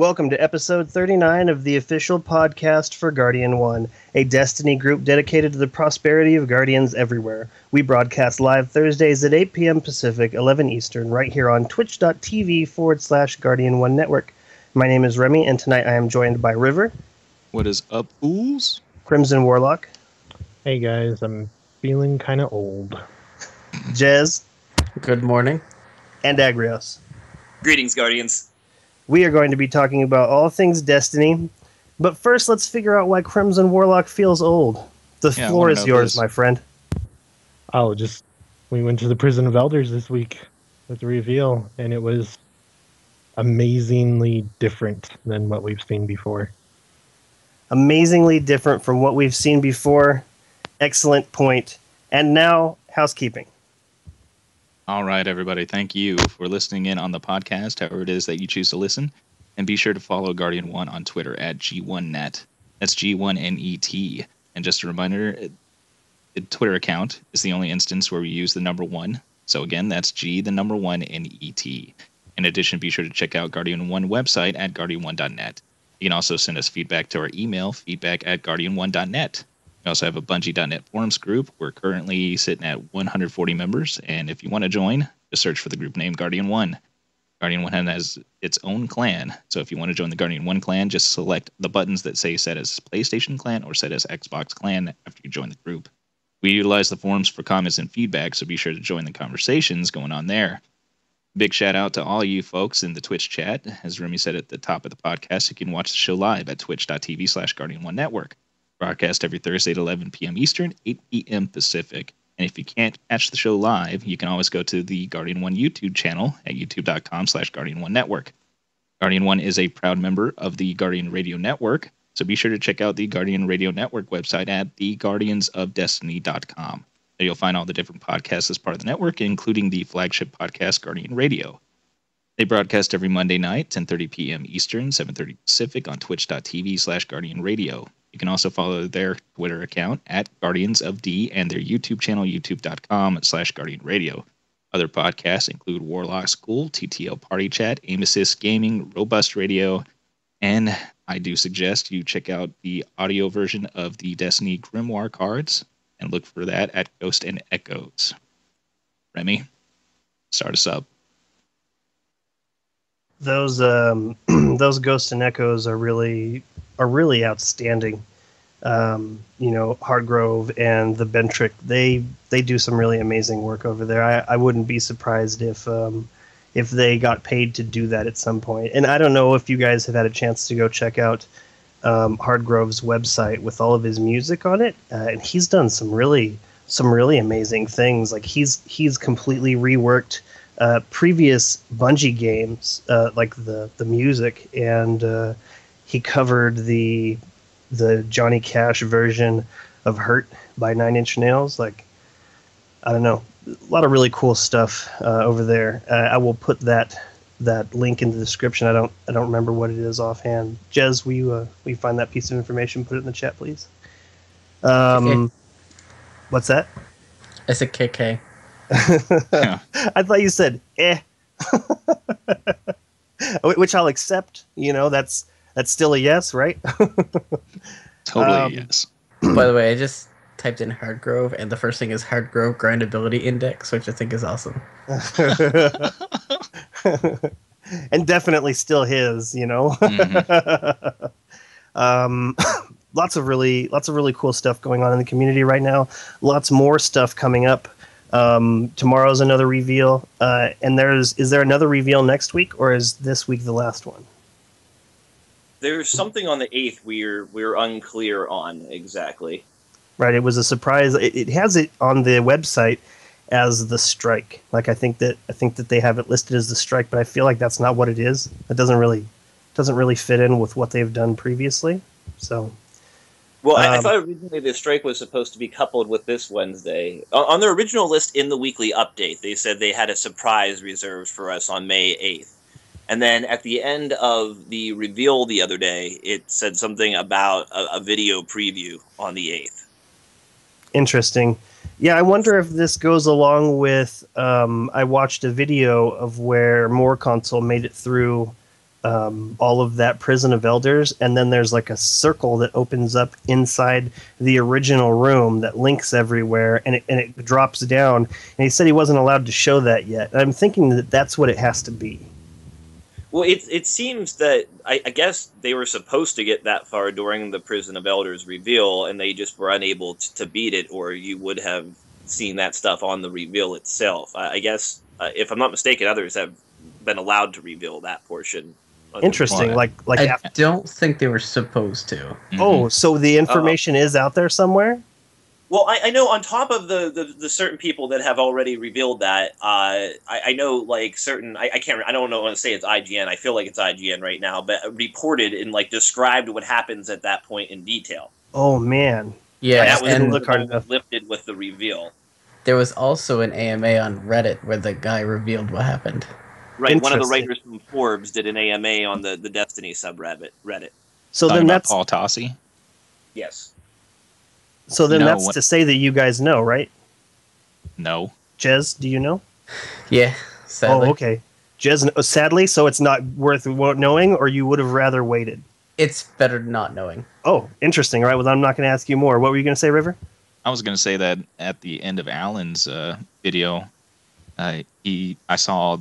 Welcome to episode 39 of the official podcast for Guardian 1, a Destiny group dedicated to the prosperity of Guardians everywhere. We broadcast live Thursdays at 8 p.m. Pacific, 11 Eastern, right here on twitch.tv/Guardian 1 Network. My name is Remy, and tonight I am joined by River. What is up, fools? Crimson Warlock. Hey guys, I'm feeling kind of old. Jez. Good morning. And Agrios. Greetings, Guardians. We are going to be talking about all things Destiny, but first let's figure out why Crimson Warlock feels old. The floor is yours, my friend. Oh, we went to the Prison of Elders this week with the reveal, and it was amazingly different than what we've seen before. Amazingly different from what we've seen before. Excellent point. And now, housekeeping. All right, everybody. Thank you for listening in on the podcast, however it is that you choose to listen. And be sure to follow Guardian 1 on Twitter at G1Net. That's G1NET. And just a reminder, the Twitter account is the only instance where we use the number 1. So again, that's G1NET. In addition, be sure to check out Guardian 1 website at guardian1.net. You can also send us feedback to our email, feedback@guardian1.net. We also have a Bungie.net forums group. We're currently sitting at 140 members, and if you want to join, just search for the group name Guardian 1. Guardian 1 has its own clan, so if you want to join the Guardian 1 clan, just select the buttons that say set as PlayStation clan or set as Xbox clan after you join the group. We utilize the forums for comments and feedback, so be sure to join the conversations going on there. Big shout out to all you folks in the Twitch chat. As Remy said at the top of the podcast, you can watch the show live at twitch.tv/Guardian1Network. Broadcast every Thursday at 11 p.m. Eastern, 8 p.m. Pacific. And if you can't catch the show live, you can always go to the Guardian 1 YouTube channel at youtube.com/Guardian1Network. Guardian 1 is a proud member of the Guardian Radio Network, so be sure to check out the Guardian Radio Network website at theguardiansofdestiny.com. There you'll find all the different podcasts as part of the network, including the flagship podcast Guardian Radio. They broadcast every Monday night, 10:30 p.m. Eastern, 7:30 Pacific on twitch.tv/Guardian Radio. You can also follow their Twitter account at Guardians of D and their YouTube channel, youtube.com/Guardian Radio. Other podcasts include Warlock School, TTL Party Chat, Aim Assist Gaming, Robust Radio, and I do suggest you check out the audio version of the Destiny Grimoire cards and look for that at Ghost and Echoes. Remy, start us up. Those Ghosts and Echoes are really outstanding. Hardgrove and the Bentrick, they do some really amazing work over there. I wouldn't be surprised if they got paid to do that at some point. And I don't know if you guys have had a chance to go check out Hardgrove's website with all of his music on it, and he's done some really amazing things. Like he's completely reworked previous Bungie games, like the music, and he covered the Johnny Cash version of Hurt by Nine Inch Nails. Like, I don't know, a lot of really cool stuff over there. I will put that link in the description. I don't remember what it is offhand. Jez, will you find that piece of information? Put it in the chat, please. Okay. What's that? It's a KK. Yeah. I thought you said eh. Which I'll accept. That's still a yes, right? Totally yes. By the way, I just typed in Hardgrove, and the first thing is Hardgrove Grindability Index, which I think is awesome. And definitely still his, Mm-hmm. Lots of really cool stuff going on in the community right now. Lots more stuff coming up. Tomorrow's another reveal. And is there another reveal next week, or is this week the last one? There's something on the 8th we're unclear on exactly. Right, it was a surprise. It has it on the website as the strike. Like I think that they have it listed as the strike, but I feel like that's not what it is. It doesn't really fit in with what they've done previously. So, well, I thought originally the strike was supposed to be coupled with this Wednesday. On their original list in the weekly update, they said they had a surprise reserved for us on May 8th. And then at the end of the reveal the other day, it said something about a video preview on the 8th. Interesting. Yeah, I wonder if this goes along with, I watched a video of where More Console made it through all of that prison of elders, and then there's like a circle that opens up inside the original room that links everywhere, and it drops down. And he said he wasn't allowed to show that yet. And I'm thinking that that's what it has to be. Well, it seems that I guess they were supposed to get that far during the Prison of Elders reveal, and they just were unable to beat it, or you would have seen that stuff on the reveal itself. I guess, if I'm not mistaken, others have been allowed to reveal that portion. Interesting. I don't think they were supposed to. Oh, so the information is out there somewhere? Well, I know on top of the certain people that have already revealed that, I know like certain, I don't know want to say it's IGN. I feel like it's IGN right now, but reported and like described what happens at that point in detail. Oh man. Yeah, that was didn't look hard enough. Lifted with the reveal. There was also an AMA on Reddit where the guy revealed what happened. Right, one of the writers from Forbes did an AMA on the Destiny subreddit. So then that's Paul Tossi. Yes. So then that's to say that you guys know, right? No. Jez, do you know? Yeah, sadly. Oh, okay. Jez, sadly, so it's not worth knowing, or you would have rather waited? It's better not knowing. Oh, interesting. All right, well, I'm not going to ask you more. What were you going to say, River? I was going to say that at the end of Alan's video, I saw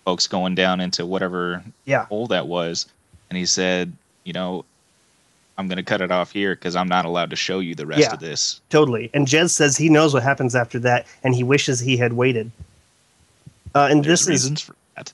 folks going down into whatever hole that was, and he said, I'm going to cut it off here because I'm not allowed to show you the rest of this. Totally. And Jez says he knows what happens after that, and he wishes he had waited. And There's this reasons for that.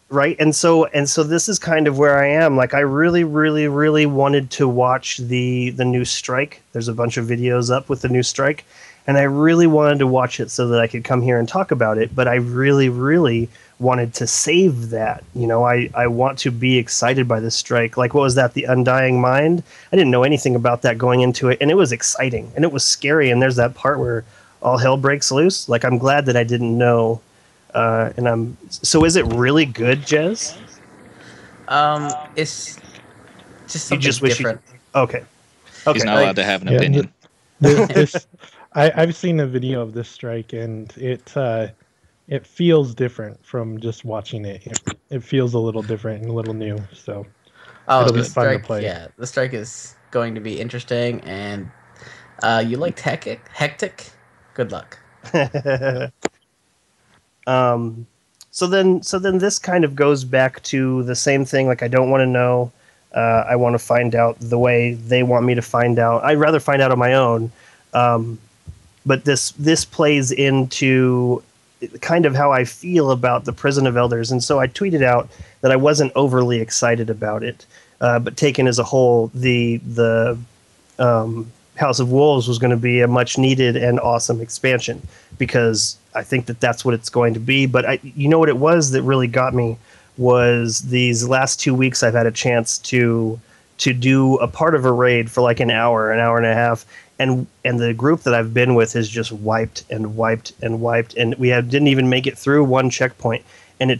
Right, and so this is kind of where I am. Like, I really, really, really wanted to watch the new strike. There's a bunch of videos up with the new strike, and I really wanted to watch it so that I could come here and talk about it. But I really, really wanted to save that. I want to be excited by this strike. Like, what was that? The Undying Mind? I didn't know anything about that going into it, and it was exciting, and it was scary. And there's that part where all hell breaks loose. Like, I'm glad that I didn't know. So is it really good, Jez? It's just something different. Okay. He's not allowed to have an opinion. I've seen a video of this strike, and it feels different from just watching it. It feels a little different and a little new. So it'll be fun to play. Yeah, the strike is going to be interesting, and you liked hectic? Good luck. So then this kind of goes back to the same thing. Like, I don't want to know. I want to find out the way they want me to find out. I'd rather find out on my own. But this plays into kind of how I feel about the Prison of Elders. And so I tweeted out that I wasn't overly excited about it. But taken as a whole, the House of Wolves was going to be a much needed and awesome expansion, because I think that that's what it's going to be. But you know what it was that really got me was these last 2 weeks I've had a chance to do a part of a raid for like an hour and a half, and the group that I've been with has just wiped, and we didn't even make it through one checkpoint, and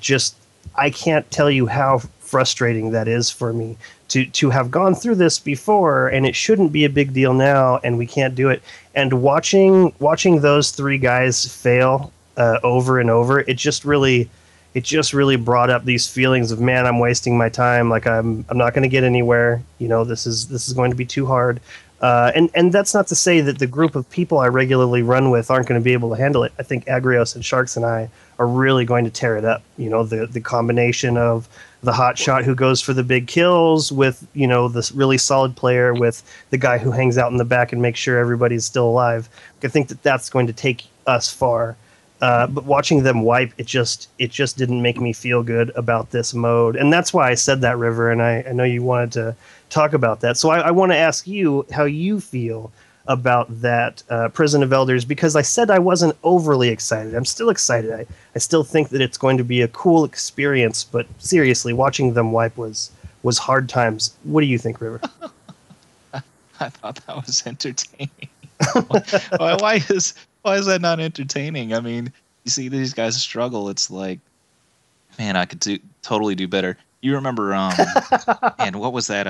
I can't tell you how frustrating that is for me to have gone through this before, and it shouldn't be a big deal now, and we can't do it. And watching those three guys fail over and over, it just really brought up these feelings of, man, I'm wasting my time. Like, I'm not going to get anywhere. This is going to be too hard. And that's not to say that the group of people I regularly run with aren't going to be able to handle it. I think Agrios and Sharks and I are really going to tear it up. The combination of the hot shot who goes for the big kills with, this really solid player with the guy who hangs out in the back and makes sure everybody's still alive. I think that that's going to take us far. But watching them wipe, it just didn't make me feel good about this mode. And that's why I said that, River, and I know you wanted to talk about that. So I want to ask you how you feel about that Prison of Elders, because I said I wasn't overly excited. I'm still excited. I still think that it's going to be a cool experience, but seriously, watching them wipe was hard times. What do you think, River? I thought that was entertaining. Why is that not entertaining? I mean, you see these guys struggle. It's like, man, I could totally do better. You remember, and what was that?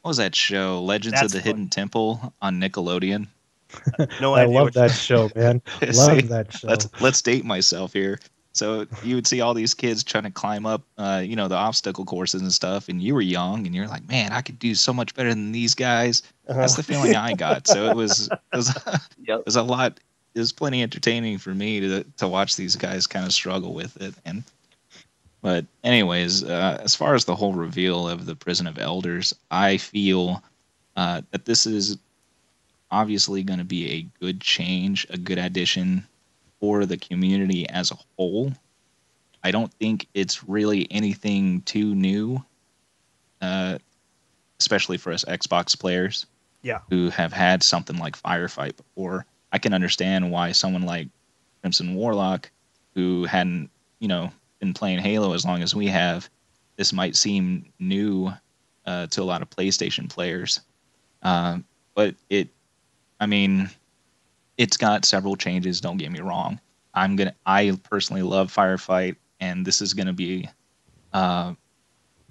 What was that show? Legends of the Hidden Temple on Nickelodeon. No I idea. love that show, man. Love that show. Let's date myself here. So you would see all these kids trying to climb up, the obstacle courses and stuff, and you were young, and you're like, man, I could do so much better than these guys. That's the feeling I got. So it was Yep. it was a lot. It was plenty entertaining for me to watch these guys kind of struggle with it. But anyways, as far as the whole reveal of the Prison of Elders, I feel that this is obviously going to be a good change, a good addition for the community as a whole. I don't think it's really anything too new, especially for us Xbox players who have had something like Firefight before. I can understand why someone like Crimson Warlock, who hadn't, been playing Halo as long as we have, this might seem new to a lot of PlayStation players. But it's got several changes, don't get me wrong. I personally love Firefight, and this is gonna be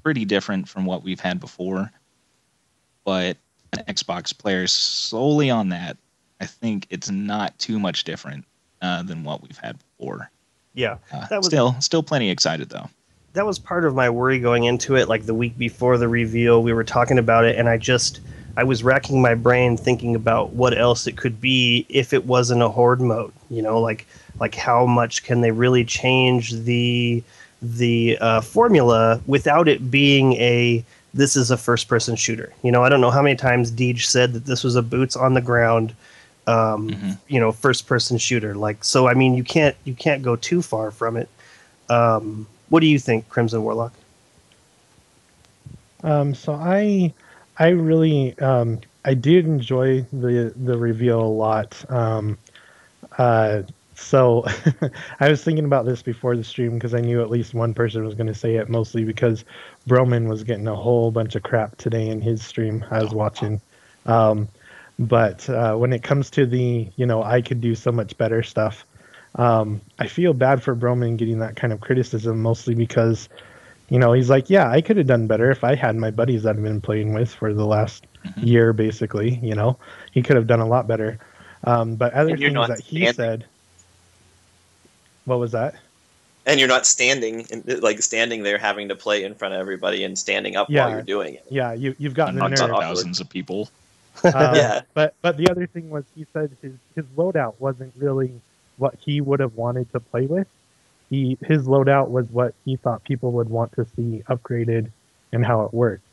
pretty different from what we've had before. But an Xbox player solely on that, I think it's not too much different than what we've had before. Yeah. Still plenty excited though. That was part of my worry going into it. Like the week before the reveal, we were talking about it, and I was racking my brain thinking about what else it could be if it wasn't a horde mode. Like how much can they really change the formula without it being this is a first person shooter. I don't know how many times Deej said that this was a boots on the ground, first person shooter. You can't go too far from it. What do you think, Crimson Warlock? So I really I did enjoy the reveal a lot. So I was thinking about this before the stream because I knew at least one person was going to say it, mostly because Broman was getting a whole bunch of crap today in his stream I was watching. But when it comes to the, I could do so much better stuff, I feel bad for Broman getting that kind of criticism, mostly because, he's like, yeah, I could have done better if I had my buddies that I've been playing with for the last year, basically. He could have done a lot better. But other things that he said. What was that? And you're not standing there having to play in front of everybody and standing up while you're doing it. Yeah, you've got the nerve. Thousands of people. Yeah. But the other thing was, he said his loadout wasn't really what he would have wanted to play with. His loadout was what he thought people would want to see upgraded and how it worked.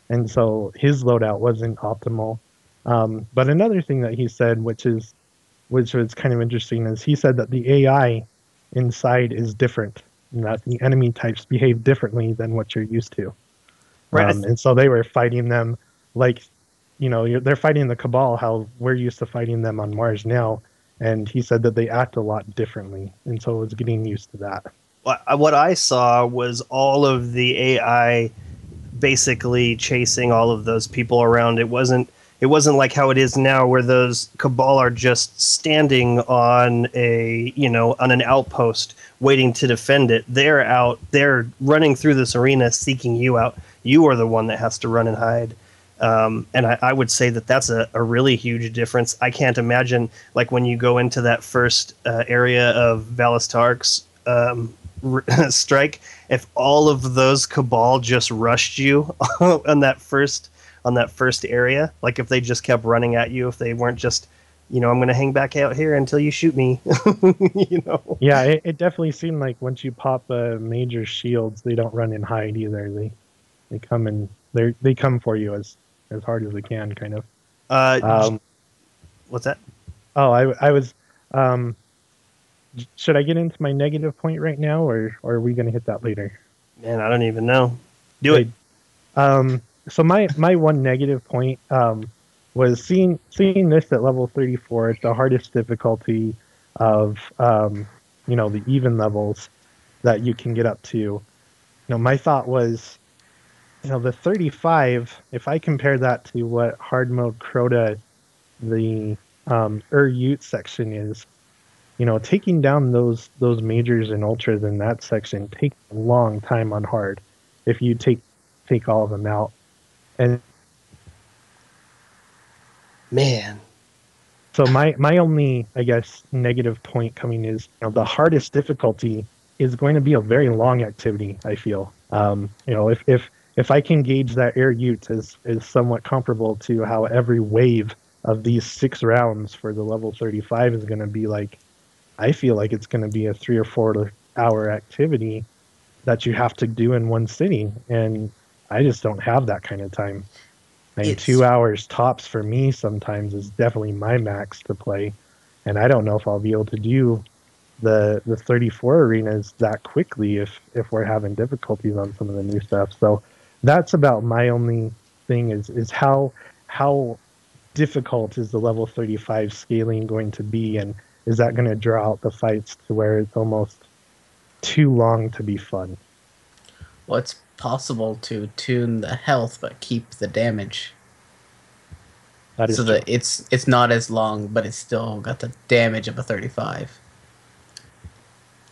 And so his loadout wasn't optimal. But another thing that he said, which was kind of interesting, is he said that the AI inside is different, and that the enemy types behave differently than what you're used to. Right. And so they were fighting them like, they're fighting the Cabal how we're used to fighting them on Mars now. And he said that they act a lot differently, and so I was getting used to that. What I saw was all of the AI basically chasing all of those people around. It wasn't like how it is now, where those Cabal are just standing on on an outpost waiting to defend it. They're running through this arena seeking you out. You are the one that has to run and hide. And I would say that that's a really huge difference. I can't imagine, like, when you go into that first area of Valistark's strike, if all of those Cabal just rushed you on that first area, like if they just kept running at you, if they weren't just, I'm going to hang back out here until you shoot me. Yeah, it definitely seemed like once you pop major shields, they don't run and hide either. They come and they come for you as hard as they can, kind of. What's that? Oh, I was. Should I get into my negative point right now, or are we going to hit that later? Man, I don't even know. Do it. So my one negative point was seeing this at level 34 at the hardest difficulty of the even levels that you can get up to. My thought was, the 35, if I compare that to what hard mode Crota, the Ute section is, taking down those majors and ultras in that section takes a long time on hard if you take all of them out. And man, so my only, I guess, negative point coming is, the hardest difficulty is going to be a very long activity, I feel. You know, if I can gauge that air ute is somewhat comparable to how every wave of these 6 rounds for the level 35 is going to be like, I feel like it's going to be a 3 or 4 hour activity that you have to do in one sitting, and I just don't have that kind of time. I mean, 2 hours tops for me sometimes is definitely my max to play, and I don't know if I'll be able to do the 34 arenas that quickly if we're having difficulties on some of the new stuff. So that's about my only thing is how difficult is the level 35 scaling going to be, and is that going to draw out the fights to where it's almost too long to be fun? Well, it's possible to tune the health but keep the damage. That is so true. that it's not as long, but it's still got the damage of a 35.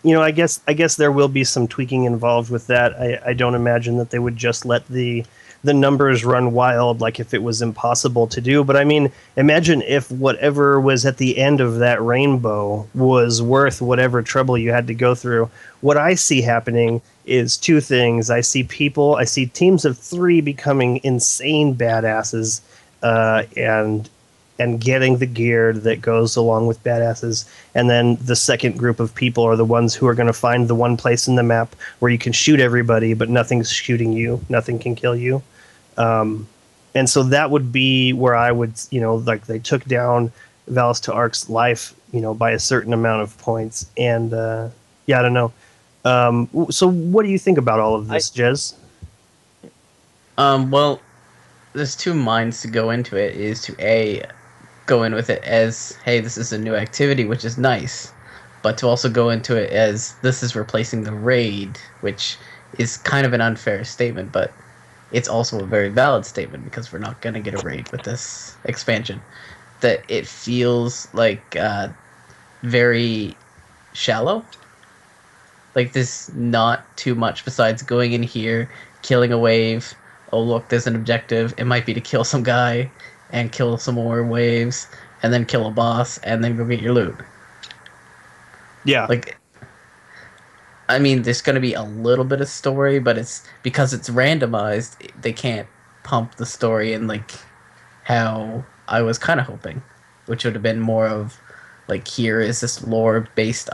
You know, I guess there will be some tweaking involved with that. I don't imagine that they would just let the numbers run wild like if it was impossible to do. But I mean, imagine if whatever was at the end of that rainbow was worth whatever trouble you had to go through. What I see happening is 2 things. I see teams of 3 becoming insane badasses and getting the gear that goes along with badasses. And then the second group of people are the ones who are going to find the one place in the map where you can shoot everybody, but nothing's shooting you. Nothing can kill you. And so that would be where I would, you know, like they took down Valis to Ark's life, you know, by a certain amount of points. And yeah, I don't know. So what do you think about all of this, Jez? Well, there's 2 minds to go into it. Is to go in with it as, hey, this is a new activity, which is nice, but to also go into it as this is replacing the raid, which is kind of an unfair statement, but it's also a very valid statement because we're not going to get a raid with this expansion. That it feels like very shallow. Like there's not too much besides going in here, killing a wave. Oh, look, there's an objective. It might be to kill some guy and kill some more waves and then kill a boss and then go get your loot. Yeah. Like, I mean, there's going to be a little bit of story, but it's because it's randomized, they can't pump the story in like how I was kind of hoping, which would have been more of like, here is this lore-based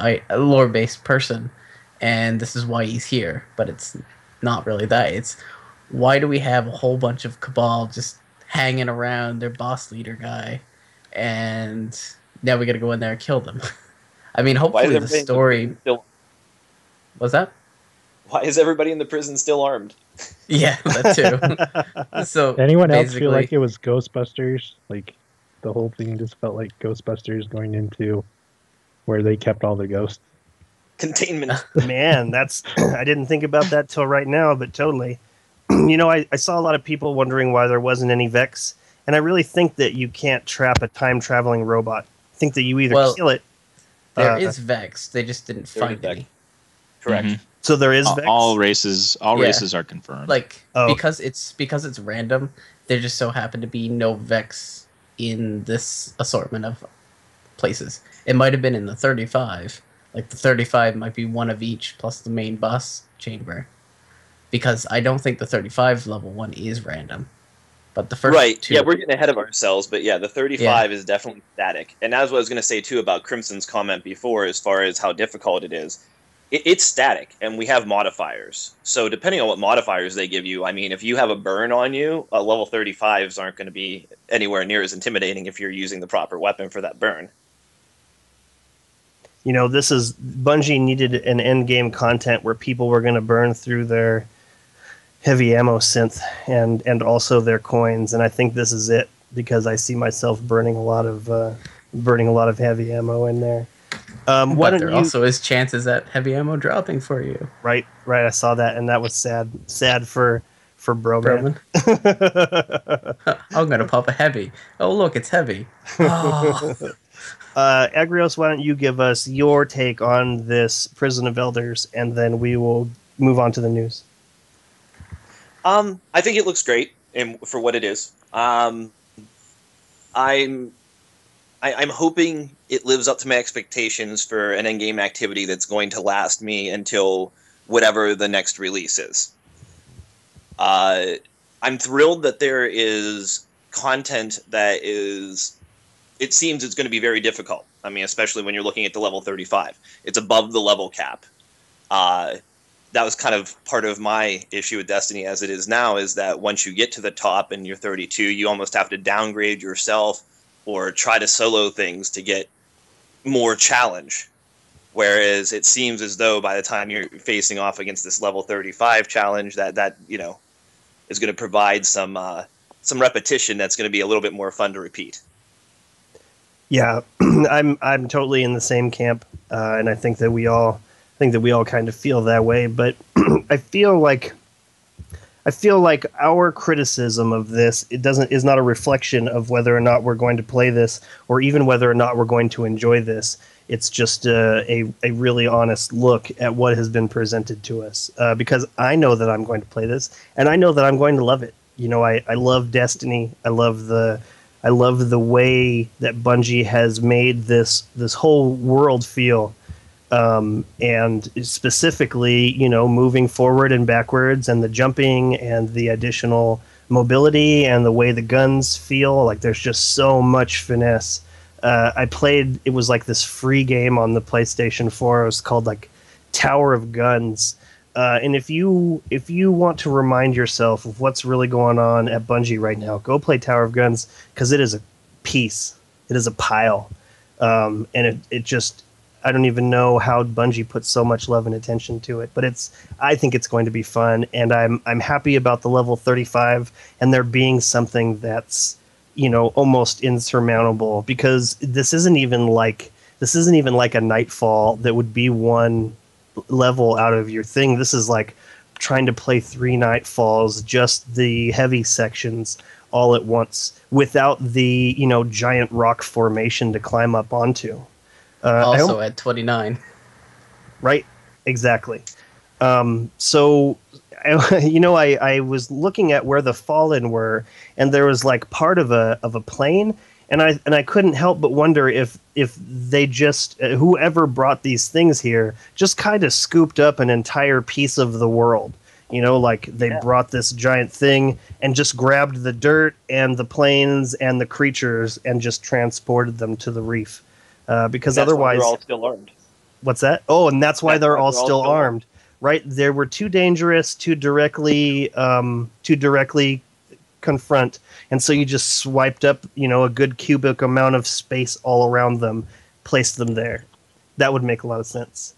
person and this is why he's here. But it's not really that. It's why do we have a whole bunch of Cabal just hanging around their boss leader guy, and now we got to go in there and kill them? I mean, hopefully the story. What's that? Why is everybody in the prison still armed? Yeah, that too. So anyone else feel like it was Ghostbusters? Like the whole thing just felt like Ghostbusters going into where they kept all the ghosts. Containment. Man, that's I didn't think about that till right now, but totally. You know, I saw a lot of people wondering why there wasn't any Vex, and I really think that you can't trap a time-traveling robot. I think that you either kill it. There is Vex, they just didn't find any. Correct. Mm-hmm. So there is Vex? All races are confirmed. Like because it's random, there just so happen to be no Vex in this assortment of places. It might have been in the 35. Like the 35 might be one of each plus the main boss chamber. Because I don't think the 35 level 1 is random. But the first 2... Yeah, we're getting ahead of ourselves, but yeah, the 35 is definitely static. And that's what I was going to say, too, about Crimson's comment before, as far as how difficult it is. It's static, and we have modifiers. So depending on what modifiers they give you, I mean, if you have a burn on you, level 35s aren't going to be anywhere near as intimidating if you're using the proper weapon for that burn. You know, Bungie needed an end-game content where people were going to burn through their heavy ammo synth and also their coins, and I think this is it, because I see myself burning a lot of heavy ammo in there. But there also is chances at heavy ammo dropping for you. Right. I saw that, and that was sad for Broman. I'm gonna pop a heavy. Oh look, it's heavy. Oh. Agrios, why don't you give us your take on this Prison of Elders, and then we will move on to the news. I think it looks great for what it is. I'm I'm hoping it lives up to my expectations for an endgame activity that's going to last me until whatever the next release is. I'm thrilled that there is content that is... It seems it's going to be very difficult. I mean, especially when you're looking at the level 35. It's above the level cap. That was kind of part of my issue with Destiny as it is now, is that once you get to the top and you're 32, you almost have to downgrade yourself or try to solo things to get more challenge. Whereas it seems as though by the time you're facing off against this level 35 challenge, that you know, is going to provide some repetition that's going to be a little bit more fun to repeat. Yeah, I'm totally in the same camp, and I think that we all kind of feel that way. But I feel like our criticism of this is not a reflection of whether or not we're going to play this, or even whether or not we're going to enjoy this. It's just a really honest look at what has been presented to us. Because I know that I'm going to play this, and I know that I'm going to love it. You know, I love Destiny. I love the way that Bungie has made this whole world feel. And specifically, you know, moving forward and backwards, and the jumping and the additional mobility and the way the guns feel, like there's just so much finesse. I played, it was like this free game on the PlayStation 4. It was called like Tower of Guns. And if you want to remind yourself of what's really going on at Bungie right now, go play Tower of Guns, because it is a piece. It is a pile. And it just... I don't even know how Bungie puts so much love and attention to it, but I think it's going to be fun, and I'm happy about the level 35 and there being something that's, you know, almost insurmountable, because this isn't even like a Nightfall that would be one level out of your thing. This is like trying to play 3 Nightfalls, just the heavy sections all at once, without the, you know, giant rock formation to climb up onto. Also at 29. Right, exactly. So, you know, I was looking at where the Fallen were, and there was like part of a plane, and I couldn't help but wonder if they just, whoever brought these things here just kind of scooped up an entire piece of the world. You know, like they brought this giant thing and just grabbed the dirt and the planes and the creatures and just transported them to the reef. Because otherwise, they're all still armed. What's that? Oh, and that's why they're all still armed, right? They were too dangerous to directly confront, and so you just swiped up, you know, a good cubic amount of space all around them, placed them there. That would make a lot of sense.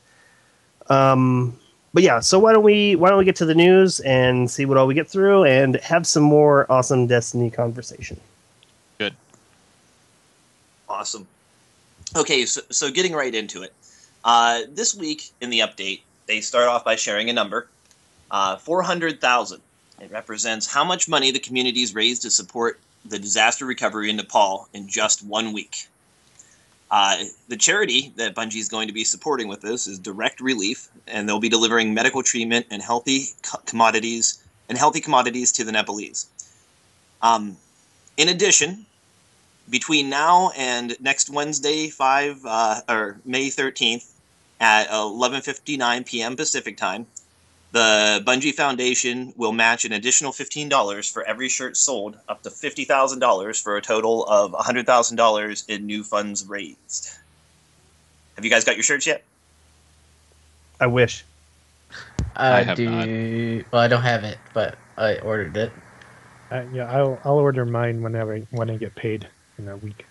But yeah, so why don't we get to the news and see what all we get through, and have some more awesome Destiny conversation. Good. Awesome. Okay, so getting right into it. This week in the update, they start off by sharing a number, 400,000. It represents how much money the community's raised to support the disaster recovery in Nepal in just 1 week. The charity that Bungie is going to be supporting with this is Direct Relief, and they'll be delivering medical treatment and healthy commodities to the Nepalese. In addition, between now and next Wednesday, May 13th at 11:59 p.m. Pacific time, the Bungie Foundation will match an additional $15 for every shirt sold, up to $50,000 for a total of $100,000 in new funds raised. Have you guys got your shirts yet? I wish. I have not. Well, I don't have it, but I ordered it. Yeah, I'll order mine when I get paid in a week.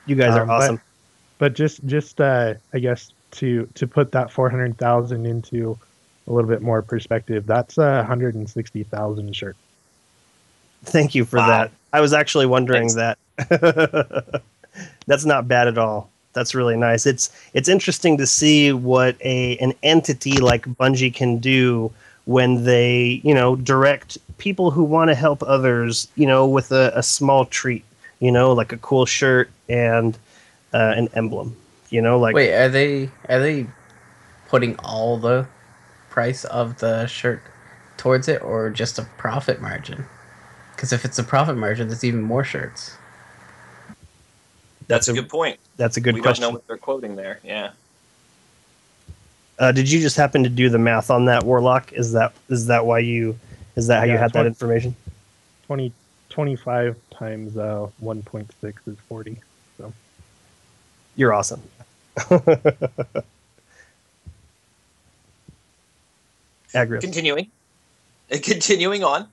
You guys are awesome. But just I guess to put that 400,000 into a little bit more perspective, that's 160,000 shirts. Thank you for that. I was actually wondering that. That's not bad at all. That's really nice. It's interesting to see what an entity like Bungie can do when they, you know, direct people who want to help others, you know, with a small treat, you know, like a cool shirt and an emblem, you know, like. Wait, are they putting all the price of the shirt towards it, or just a profit margin? Because if it's a profit margin, there's even more shirts. That's a good point. That's a good question. We don't know what they're quoting there. Yeah. Did you just happen to do the math on that, Warlock? Is that how you had that information? 25 times 1.6 is 40. So you're awesome. Continuing on.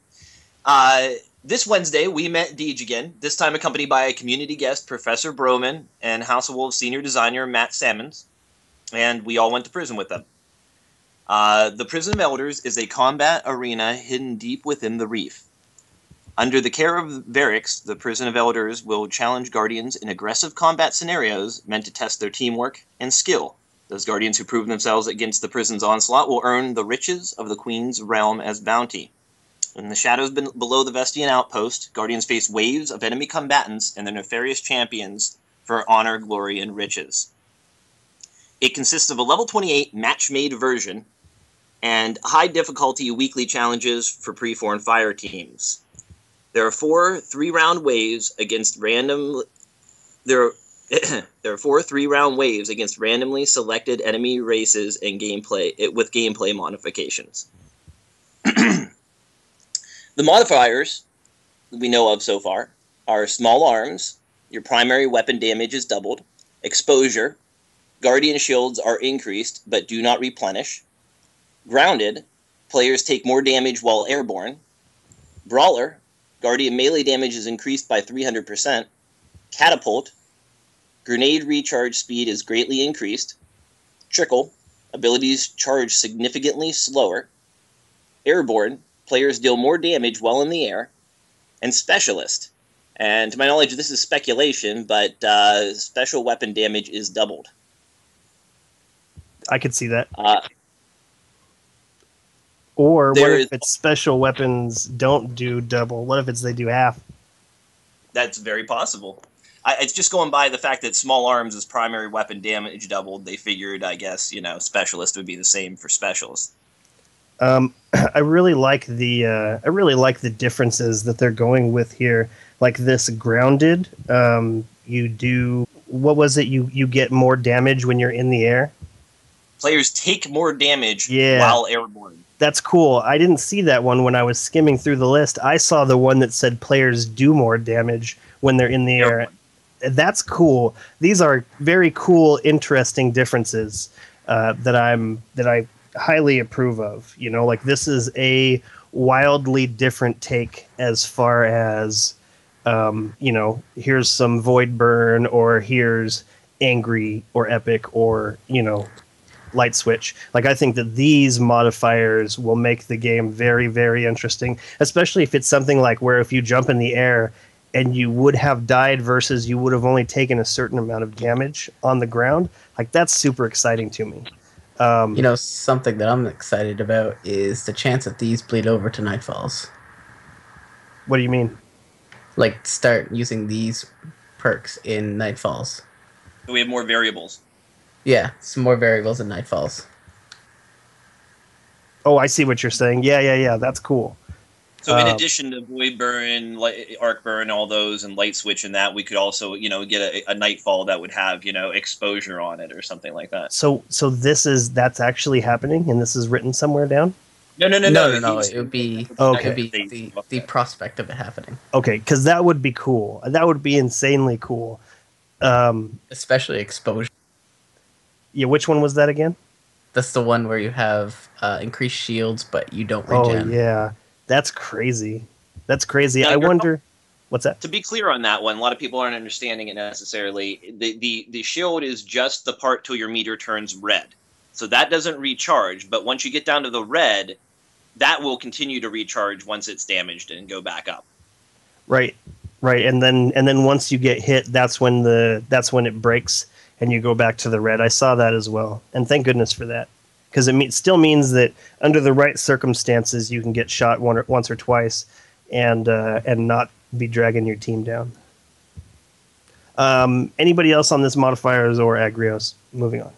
This Wednesday, we met Deej again, this time accompanied by a community guest, Professor Broman, and House of Wolves senior designer Matt Sammons, and we all went to prison with them. The Prison of Elders is a combat arena hidden deep within the reef. Under the care of Variks, the Prison of Elders will challenge Guardians in aggressive combat scenarios meant to test their teamwork and skill. Those Guardians who prove themselves against the prison's onslaught will earn the riches of the Queen's realm as bounty. In the shadows below the Vestian outpost, Guardians face waves of enemy combatants and their nefarious champions for honor, glory, and riches. It consists of a level 28 match-made version and high-difficulty weekly challenges for pre-4 and fire teams. There are 4 3-round waves against random. There are 4 3-round waves against randomly selected enemy races and with gameplay modifications. The modifiers we know of so far are small arms, your primary weapon damage is doubled, exposure, Guardian shields are increased but do not replenish, grounded, players take more damage while airborne, brawler, Guardian melee damage is increased by 300%, catapult, grenade recharge speed is greatly increased, trickle, abilities charge significantly slower, airborne, players deal more damage while in the air, and specialist. And to my knowledge, this is speculation, but special weapon damage is doubled. I could see that. Or what if its special weapons don't do double? What if they do half? That's very possible. It's just going by the fact that small arms is primary weapon damage doubled. They figured, I guess, specialist would be the same for specialist. I really like the differences that they're going with here. Like this grounded, you do, what was it? You get more damage when you're in the air. Players take more damage while airborne. That's cool. I didn't see that one when I was skimming through the list. I saw the one that said players do more damage when they're in the air. That's cool. These are very cool, interesting differences that I highly approve of. Like this is a wildly different take as far as here's some void burn, or here's angry or epic, or light switch. Like I think that these modifiers will make the game very, very interesting, especially if it's something like where if you jump in the air and you would have died versus you would have only taken a certain amount of damage on the ground. Like that's super exciting to me. Something that I'm excited about is the chance that these bleed over to Nightfalls. What do you mean? Like start using these perks in Nightfalls. So we have more variables. Yeah, some more variables in Nightfalls. Oh, I see what you're saying. Yeah. That's cool. So in addition to Void Burn, Arc Burn, all those, and Light Switch and that, we could also, get a Nightfall that would have, exposure on it or something like that. So that's actually happening, and this is written somewhere down? No. It would be the prospect of it happening. Okay, because that would be cool. That would be insanely cool. Especially exposure. Yeah, which one was that again? That's the one where you have increased shields, but you don't regen. Oh, yeah. That's crazy. I wonder... What's that? To be clear on that one, a lot of people aren't understanding it necessarily. The shield is just the part till your meter turns red. So that doesn't recharge, but once you get down to the red, that will continue to recharge once it's damaged and go back up. Right. And then once you get hit, that's when it breaks and you go back to the red. I saw that as well, and thank goodness for that, because it still means that under the right circumstances you can get shot once or twice and not be dragging your team down. Anybody else on this modifiers or Agrios? Moving on.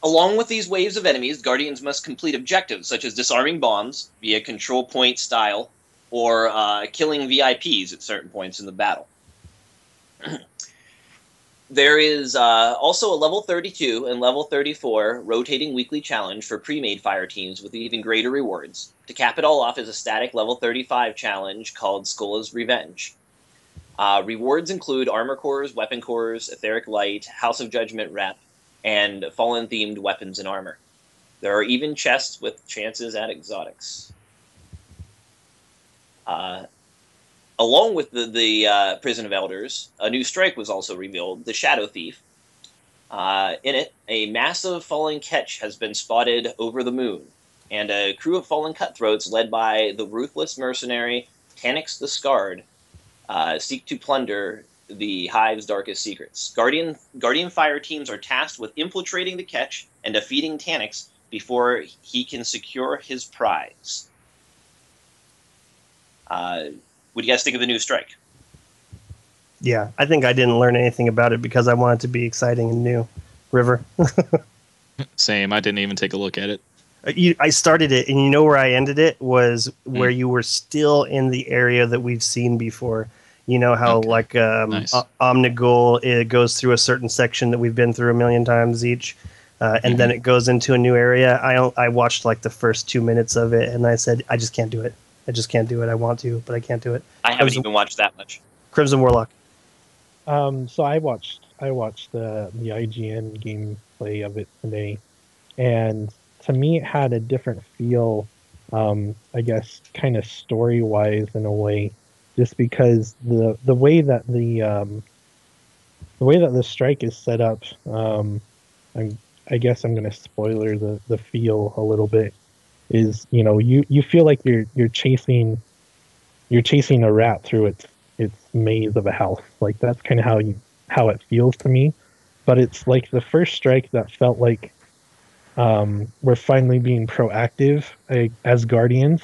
Along with these waves of enemies, Guardians must complete objectives such as disarming bombs via control point style or killing VIPs at certain points in the battle. There is also a level 32 and level 34 rotating weekly challenge for pre-made fire teams with even greater rewards. To cap it all off is a static level 35 challenge called Skola's Revenge. Rewards include armor cores, weapon cores, etheric light, House of Judgment rep, and fallen-themed weapons and armor. There are even chests with chances at exotics. Along with the Prison of Elders, a new strike was also revealed, the Shadow Thief. In it, a massive fallen ketch has been spotted over the moon, and a crew of fallen cutthroats led by the ruthless mercenary Tanix the Scarred seek to plunder the Hive's darkest secrets. Guardian fire teams are tasked with infiltrating the ketch and defeating Tanix before he can secure his prize. What do you guys think of the new strike? Yeah, I think I didn't learn anything about it because I want it to be exciting and new. River? Same. I didn't even take a look at it. I started it, and you know where I ended it was where you were still in the area that we've seen before. You know how nice. Omnigul, it goes through a certain section that we've been through a million times each, and then it goes into a new area. I watched like the first 2 minutes of it, and I said, I just can't do it. I just can't do it. I want to, but I can't do it. I haven't even watched that much. Crimson Warlock. So I watched the IGN gameplay of it today, and to me it had a different feel. I guess kind of story wise in a way, just because the way that the strike is set up. I guess I'm going to spoiler the feel a little bit. Is you feel like you're chasing a rat through its maze of a house. Like that's kind of how it feels to me. But it's like the first strike that felt like we're finally being proactive as guardians.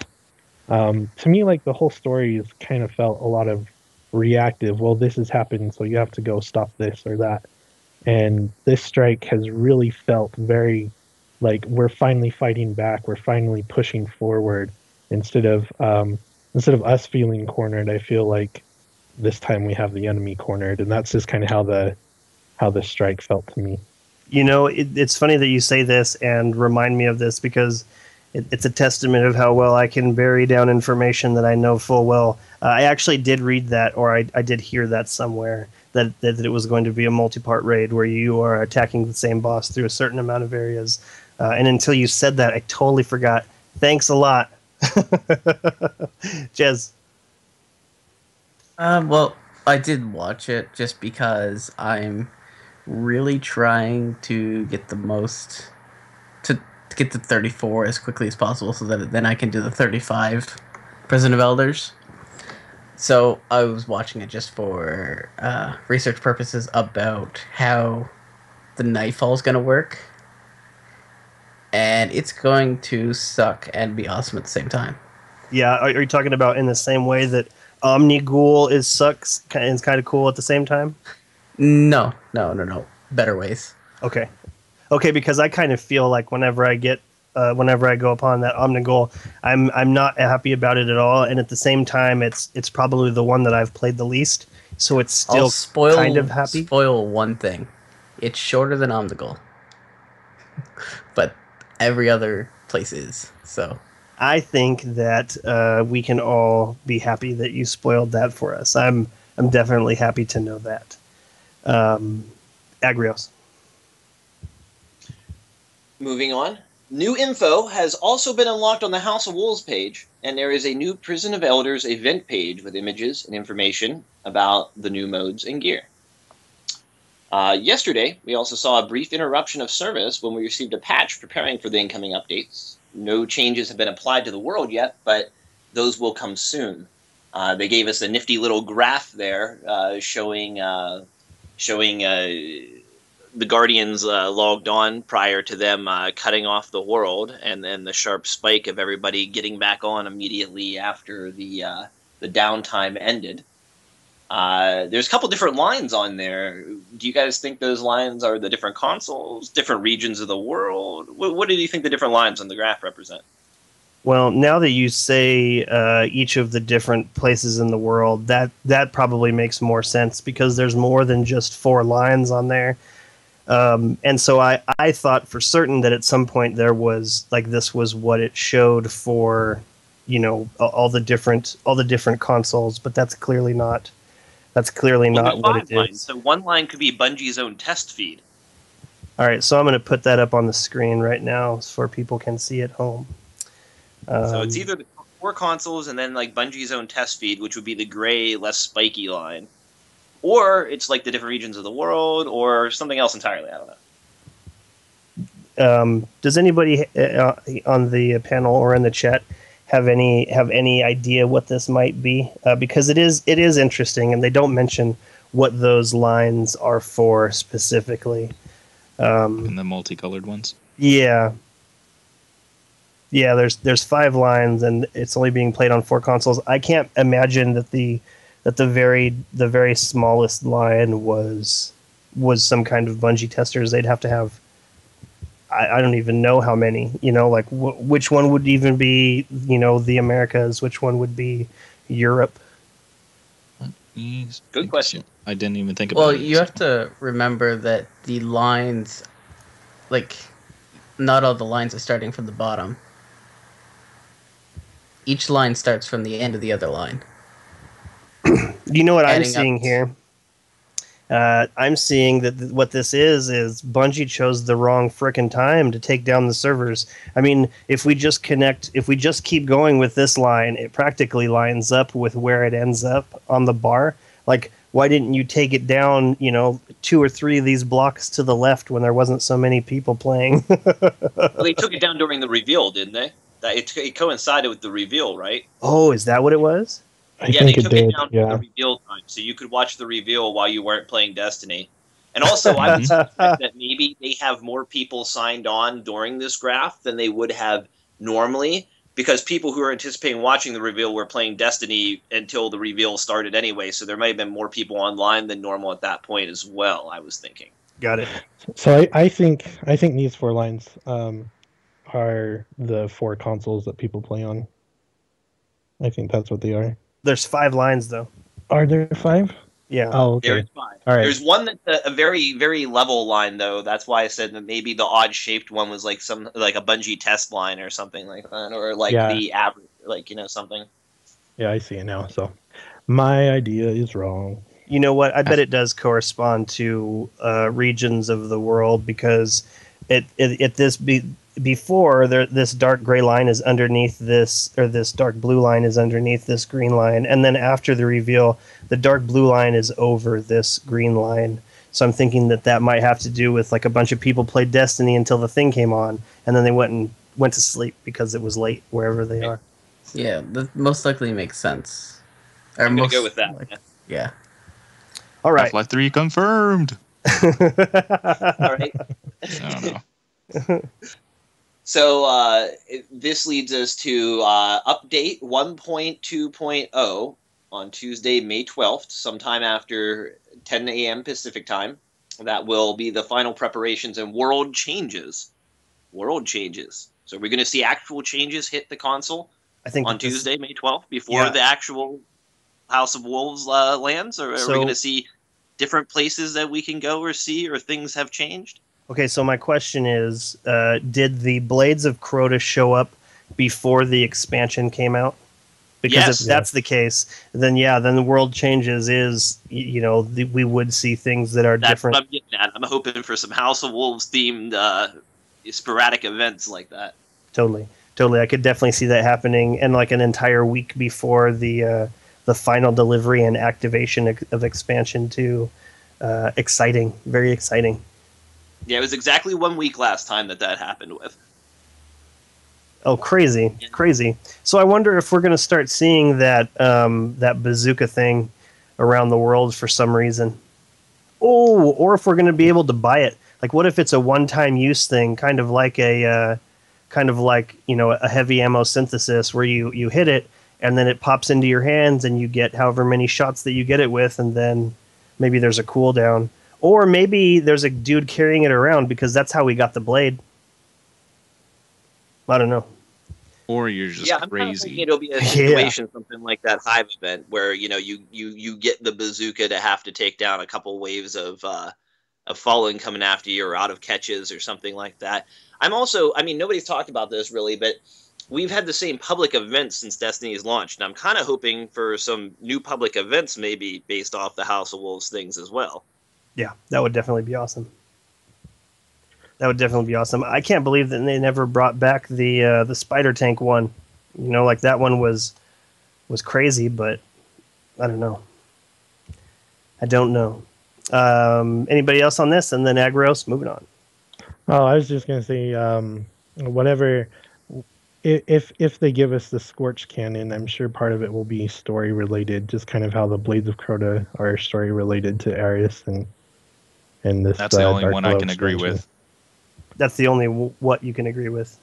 To me, like the whole story is kind of felt a lot of reactive. Well, this has happened, so you have to go stop this or that. And this strike has really felt very like we're finally fighting back. We're finally pushing forward instead of us feeling cornered. I feel like this time we have the enemy cornered, and that's just kind of how the strike felt to me. It's funny that you say this and remind me of this because it's a testament of how well I can bury down information that I know full well. I actually did read that, or I did hear that somewhere, that it was going to be a multi-part raid where you are attacking the same boss through a certain amount of areas. And until you said that, I totally forgot. Thanks a lot. Jez. Well, I did watch it just because I'm really trying to get the most to get to 34 as quickly as possible so that then I can do the 35 Prison of Elders. So I was watching it just for research purposes about how the Nightfall is going to work. And it's going to suck and be awesome at the same time. Yeah, are you talking about in the same way that Omnigul sucks and is kind of cool at the same time? No. Better ways. Okay, because I kind of feel like whenever I go upon that Omnigul, I'm not happy about it at all, and at the same time, it's probably the one that I've played the least, so it's still kind of happy. Spoil one thing: it's shorter than Omnigul, but every other place is. So I think that we can all be happy that you spoiled that for us. I'm definitely happy to know that. Agrios. Moving on. New info has also been unlocked on the House of Wolves page, and there is a new Prison of Elders event page with images and information about the new modes and gear. Yesterday, we also saw a brief interruption of service when we received a patch preparing for the incoming updates. No changes have been applied to the world yet, but those will come soon. They gave us a nifty little graph there showing the Guardians logged on prior to them cutting off the world, and then the sharp spike of everybody getting back on immediately after the downtime ended. There's a couple different lines on there. Do you guys think those lines are the different consoles, different regions of the world? What do you think the different lines on the graph represent? Well, now that you say each of the different places in the world, that probably makes more sense because there's more than just 4 lines on there. And so I thought for certain that at some point there was like this was what it showed for, you know, all the different consoles, but that's clearly not. That's clearly not what it lines. is. So one line could be Bungie's own test feed. All right, so I'm going to put that up on the screen right now so people can see at home. So it's either the 4 consoles and then like Bungie's own test feed, which would be the gray, less spiky line, or it's like the different regions of the world, or something else entirely. I don't know. Does anybody on the panel or in the chat have any idea what this might be? Because it is interesting, and they don't mention what those lines are for specifically. And the multicolored ones. Yeah. Yeah, there's 5 lines, and it's only being played on 4 consoles. I can't imagine that the very smallest line was some kind of Bungie testers. They'd have to have. I don't even know how many. You know, like which one would even be, you know, the Americas? Which one would be Europe? Good question. I didn't even think about it. Well, you have to remember that the lines, like, not all the lines are starting from the bottom. Each line starts from the end of the other line. You know what I'm seeing here? I'm seeing that what this is Bungie chose the wrong frickin' time to take down the servers. I mean, if we just keep going with this line, it practically lines up with where it ends up on the bar. Like, why didn't you take it down, you know, 2 or 3 of these blocks to the left when there wasn't so many people playing? Well, they took it down during the reveal, didn't they? It coincided with the reveal, right? Oh, is that what it was? I think they it took did. it down Yeah. to the reveal time, so you could watch the reveal while you weren't playing Destiny. And also, I would suspect that maybe they have more people signed on during this graph than they would have normally, because people who are anticipating watching the reveal were playing Destiny until the reveal started anyway, so there might have been more people online than normal at that point as well, I was thinking. Got it. So I think these 4 lines are the 4 consoles that people play on. I think that's what they are. There's 5 lines, though. Are there 5? Yeah. Oh, okay. There's 5. All right. There's one that's a very, very level line, though. That's why I said that maybe the odd-shaped one was like a Bungie test line or something like that, or like the average, like, you know, something. Yeah, I see it now. So my idea is wrong. You know what? I bet it does correspond to regions of the world, because before this dark gray line is underneath this, or this dark blue line is underneath this green line, and then after the reveal, the dark blue line is over this green line. So I'm thinking that might have to do with like a bunch of people played Destiny until the thing came on, and then they went to sleep because it was late wherever they are. Yeah, that most likely makes sense. Or I'm going to go with that. Yeah. All right. Half-Life 3 confirmed. All right. I don't know. So this leads us to update 1.2.0 on Tuesday, May 12th, sometime after 10 a.m. Pacific time. That will be the final preparations and world changes. World changes. So we're going to see actual changes hit the console on Tuesday, May 12th, before the actual House of Wolves lands? Or are we going to see different places that we can go or see, or things have changed? Okay, so my question is, did the Blades of Crota show up before the expansion came out? Because if that's the case, then then the world changes is, we would see things that are different. That's what I'm getting at. I'm hoping for some House of Wolves themed sporadic events like that. Totally. I could definitely see that happening, and like an entire week before the final delivery and activation of expansion 2. Exciting, very exciting. Yeah, it was exactly 1 week last time that happened with. Oh, crazy. So I wonder if we're going to start seeing that bazooka thing around the world for some reason. Oh, or if we're going to be able to buy it. Like, what if it's a one-time use thing, kind of like a heavy ammo synthesis where you hit it and then it pops into your hands and you get however many shots that you get it with, and then maybe there's a cooldown. Or maybe there's a dude carrying it around, because that's how we got the blade. I don't know. Or you're just I'm kind of thinking crazy. it'll be a situation, something like that Hive event, where you get the bazooka to have to take down a couple waves of Fallen coming after you, or out of catches, or something like that. Nobody's talked about this really, but we've had the same public events since Destiny's launched, and I'm kind of hoping for some new public events, maybe based off the House of Wolves things as well. Yeah, that would definitely be awesome. That would definitely be awesome. I can't believe that they never brought back the spider tank one. Like that one was crazy, but I don't know. Anybody else on this? And then Agros, moving on. Oh, I was just gonna say, whatever. If they give us the Scorch Cannon, I'm sure part of it will be story related, just kind of how the Blades of Crota are story related to Arius and this. That's the only Dark one I Glow can agree expansion. with. That's the only what you can agree with.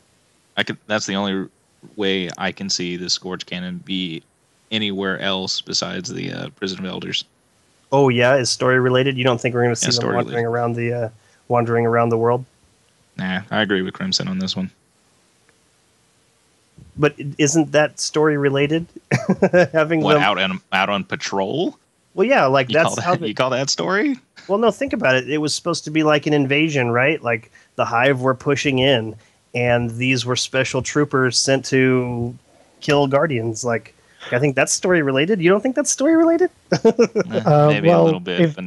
That's the only way I can see the Scourge Cannon be anywhere else besides the Prison of Elders. Oh yeah, is story related? You don't think we're going to see them wandering around the world? Nah, I agree with Crimson on this one. But isn't that story related? Having what, them out on patrol? Well, yeah, like you that's how you call that story? Well, no, think about it. It was supposed to be like an invasion, right? Like the Hive were pushing in, and these were special troopers sent to kill Guardians. Like, I think that's story related. You don't think that's story related? Maybe a little bit.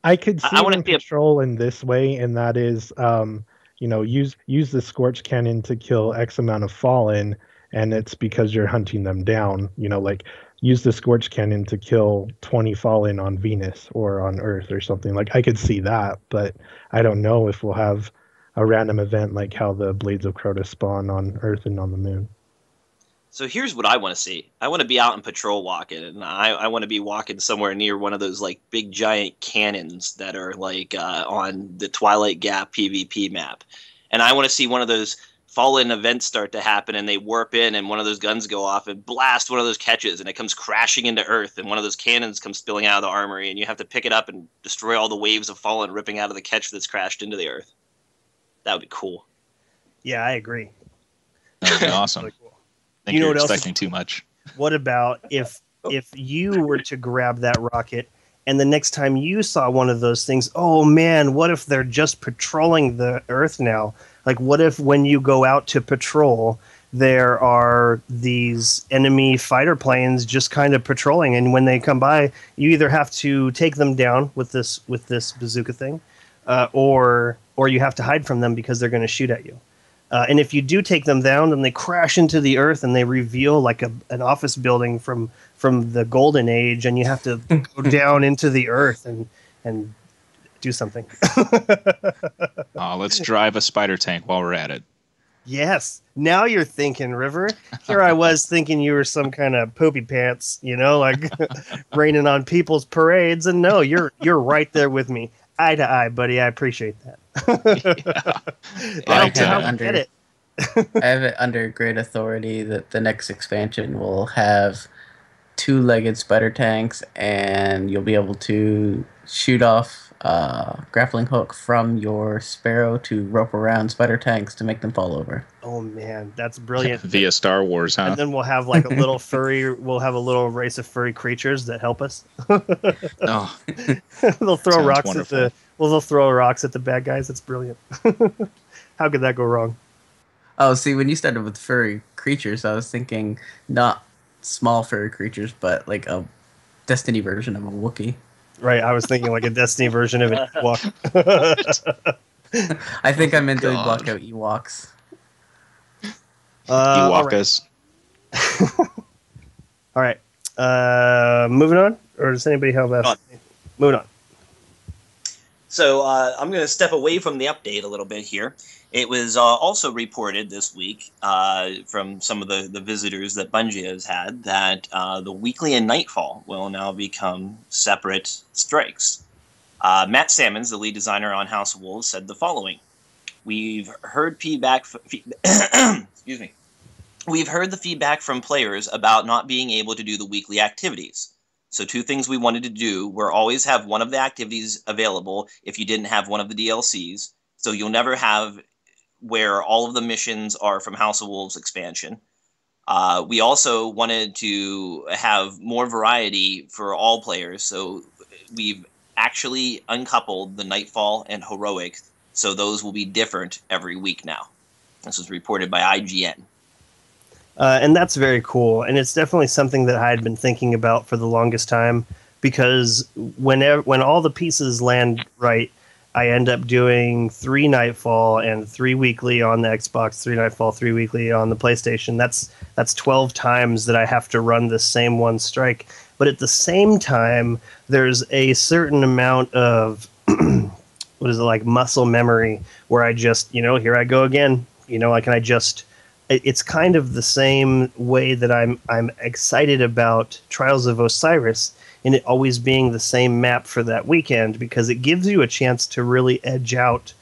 I could see them patrol in this way, and that is, use the Scorch Cannon to kill X amount of Fallen, and it's because you're hunting them down. Like use the Scorch Cannon to kill 20 Fallen on Venus or on Earth or something. Like I could see that, but I don't know if we'll have a random event like how the Blades of Crota spawn on Earth and on the Moon. So here's what I want to see. I want to be out in patrol walking, and I want to be walking somewhere near one of those like big giant cannons that are like on the Twilight Gap PvP map. And I want to see one of those Fallen events start to happen, and they warp in, and one of those guns go off and blast one of those catches, and it comes crashing into Earth, and one of those cannons comes spilling out of the armory, and you have to pick it up and destroy all the waves of Fallen ripping out of the catch that's crashed into the Earth. That would be cool. Yeah, I agree. That would be awesome. Really cool. I think you're expecting too much. What about if you were to grab that rocket, and the next time you saw one of those things, oh man, what if they're just patrolling the Earth now? Like, what if when you go out to patrol, there are these enemy fighter planes just kind of patrolling, and when they come by, you either have to take them down with this bazooka thing, or you have to hide from them because they're going to shoot at you. And if you do take them down, then they crash into the Earth and they reveal like an office building from the Golden Age, and you have to go down into the Earth and do something. Let's drive a spider tank while we're at it. Yes. Now you're thinking, River. Here I was thinking you were some kind of poopy pants, like raining on people's parades. And no, you're right there with me. Eye to eye, buddy. I appreciate that. I have it under great authority that the next expansion will have two-legged spider tanks, and you'll be able to shoot off grappling hook from your Sparrow to rope around spider tanks to make them fall over. Oh man, that's brilliant. Via Star Wars, huh? And then we'll have like a little race of furry creatures that help us. Oh. They'll throw rocks wonderful. They'll throw rocks at the bad guys. It's brilliant. How could that go wrong? Oh, see, when you started with furry creatures, I was thinking not small furry creatures, but like a Destiny version of a Wookiee. Right, I was thinking like a Destiny version of an Ewok. I think I meant to block out Ewoks. Ewokas. All right. Moving on? Or does anybody have that? Moving on. So I'm going to step away from the update a little bit here. It was also reported this week from some of the visitors that Bungie has had that the weekly and nightfall will now become separate strikes. Matt Sammons, the lead designer on House of Wolves, said the following: "We've heard feedback. Excuse me. We've heard the feedback from players about not being able to do the weekly activities. So two things we wanted to do were always have one of the activities available if you didn't have one of the DLCs. So you'll never have where all of the missions are from House of Wolves expansion. We also wanted to have more variety for all players, so we've actually uncoupled the Nightfall and Heroic, so those will be different every week now. This was reported by IGN. And that's very cool, and it's definitely something that I had been thinking about for the longest time, because when all the pieces land right, I end up doing 3 Nightfall and 3 weekly on the Xbox, 3 Nightfall, 3 weekly on the PlayStation. That's 12 times that I have to run the same one strike. But at the same time, there's a certain amount of what is it, like muscle memory, where I just, here I go again. It's kind of the same way that I'm excited about Trials of Osiris, and it always being the same map for that weekend, because it gives you a chance to really edge out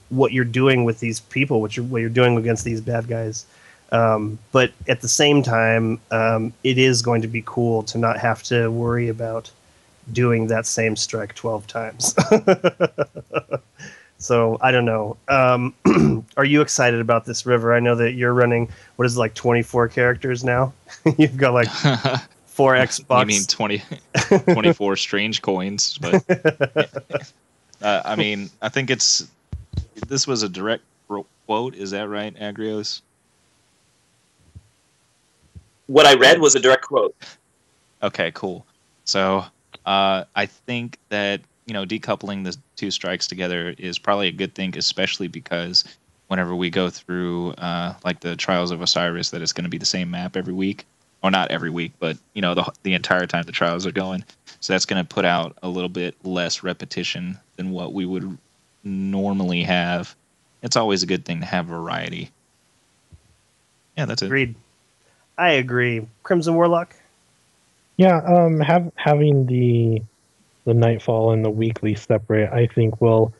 what you're doing with these people, what you're doing against these bad guys. But at the same time, it is going to be cool to not have to worry about doing that same strike 12 times. So I don't know. Are you excited about this, River? I know that you're running, what is it, like 24 characters now? You've got like 4 Xbox. You mean 24 strange coins? But I mean, I think this was a direct quote. Is that right, Agrios? What I read was a direct quote. Okay, cool. So I think that decoupling the 2 strikes together is probably a good thing, especially because whenever we go through like the Trials of Osiris, that it's going to be the same map every week, or not every week, but the entire time the trials are going. So that's going to put out a little bit less repetition than what we would normally have. It's always a good thing to have variety. Yeah, that's it. Agreed. I agree. Crimson Warlock? Yeah, having the Nightfall and the weekly separate, I think will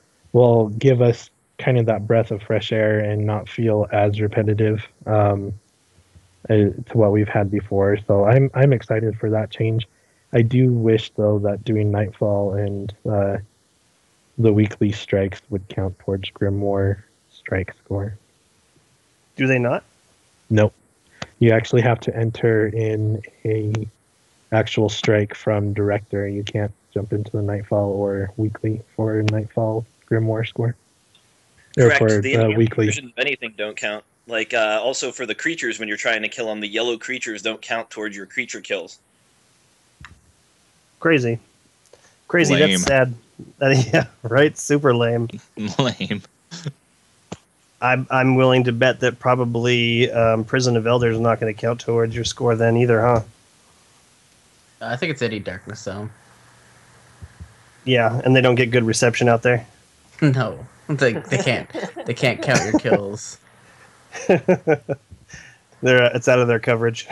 give us kind of that breath of fresh air and not feel as repetitive to what we've had before. So I'm excited for that change. I do wish, though, that doing Nightfall and the weekly strikes would count towards Grimoire strike score. Do they not? Nope. You actually have to enter in a actual strike from director. You can't jump into the Nightfall or weekly for Nightfall Grimoire score. Correct. Or for the weekly. Versions of anything don't count. Like also for the creatures, when you're trying to kill them, the yellow creatures don't count towards your creature kills. Crazy. Lame. That's sad. Yeah, right? Super lame. Lame. I'm willing to bet that probably Prison of Elders is not going to count towards your score then either, huh? I think it's Eddie Darkness, though. Yeah, and they don't get good reception out there? No, they can't. They can't count your kills. It's out of their coverage.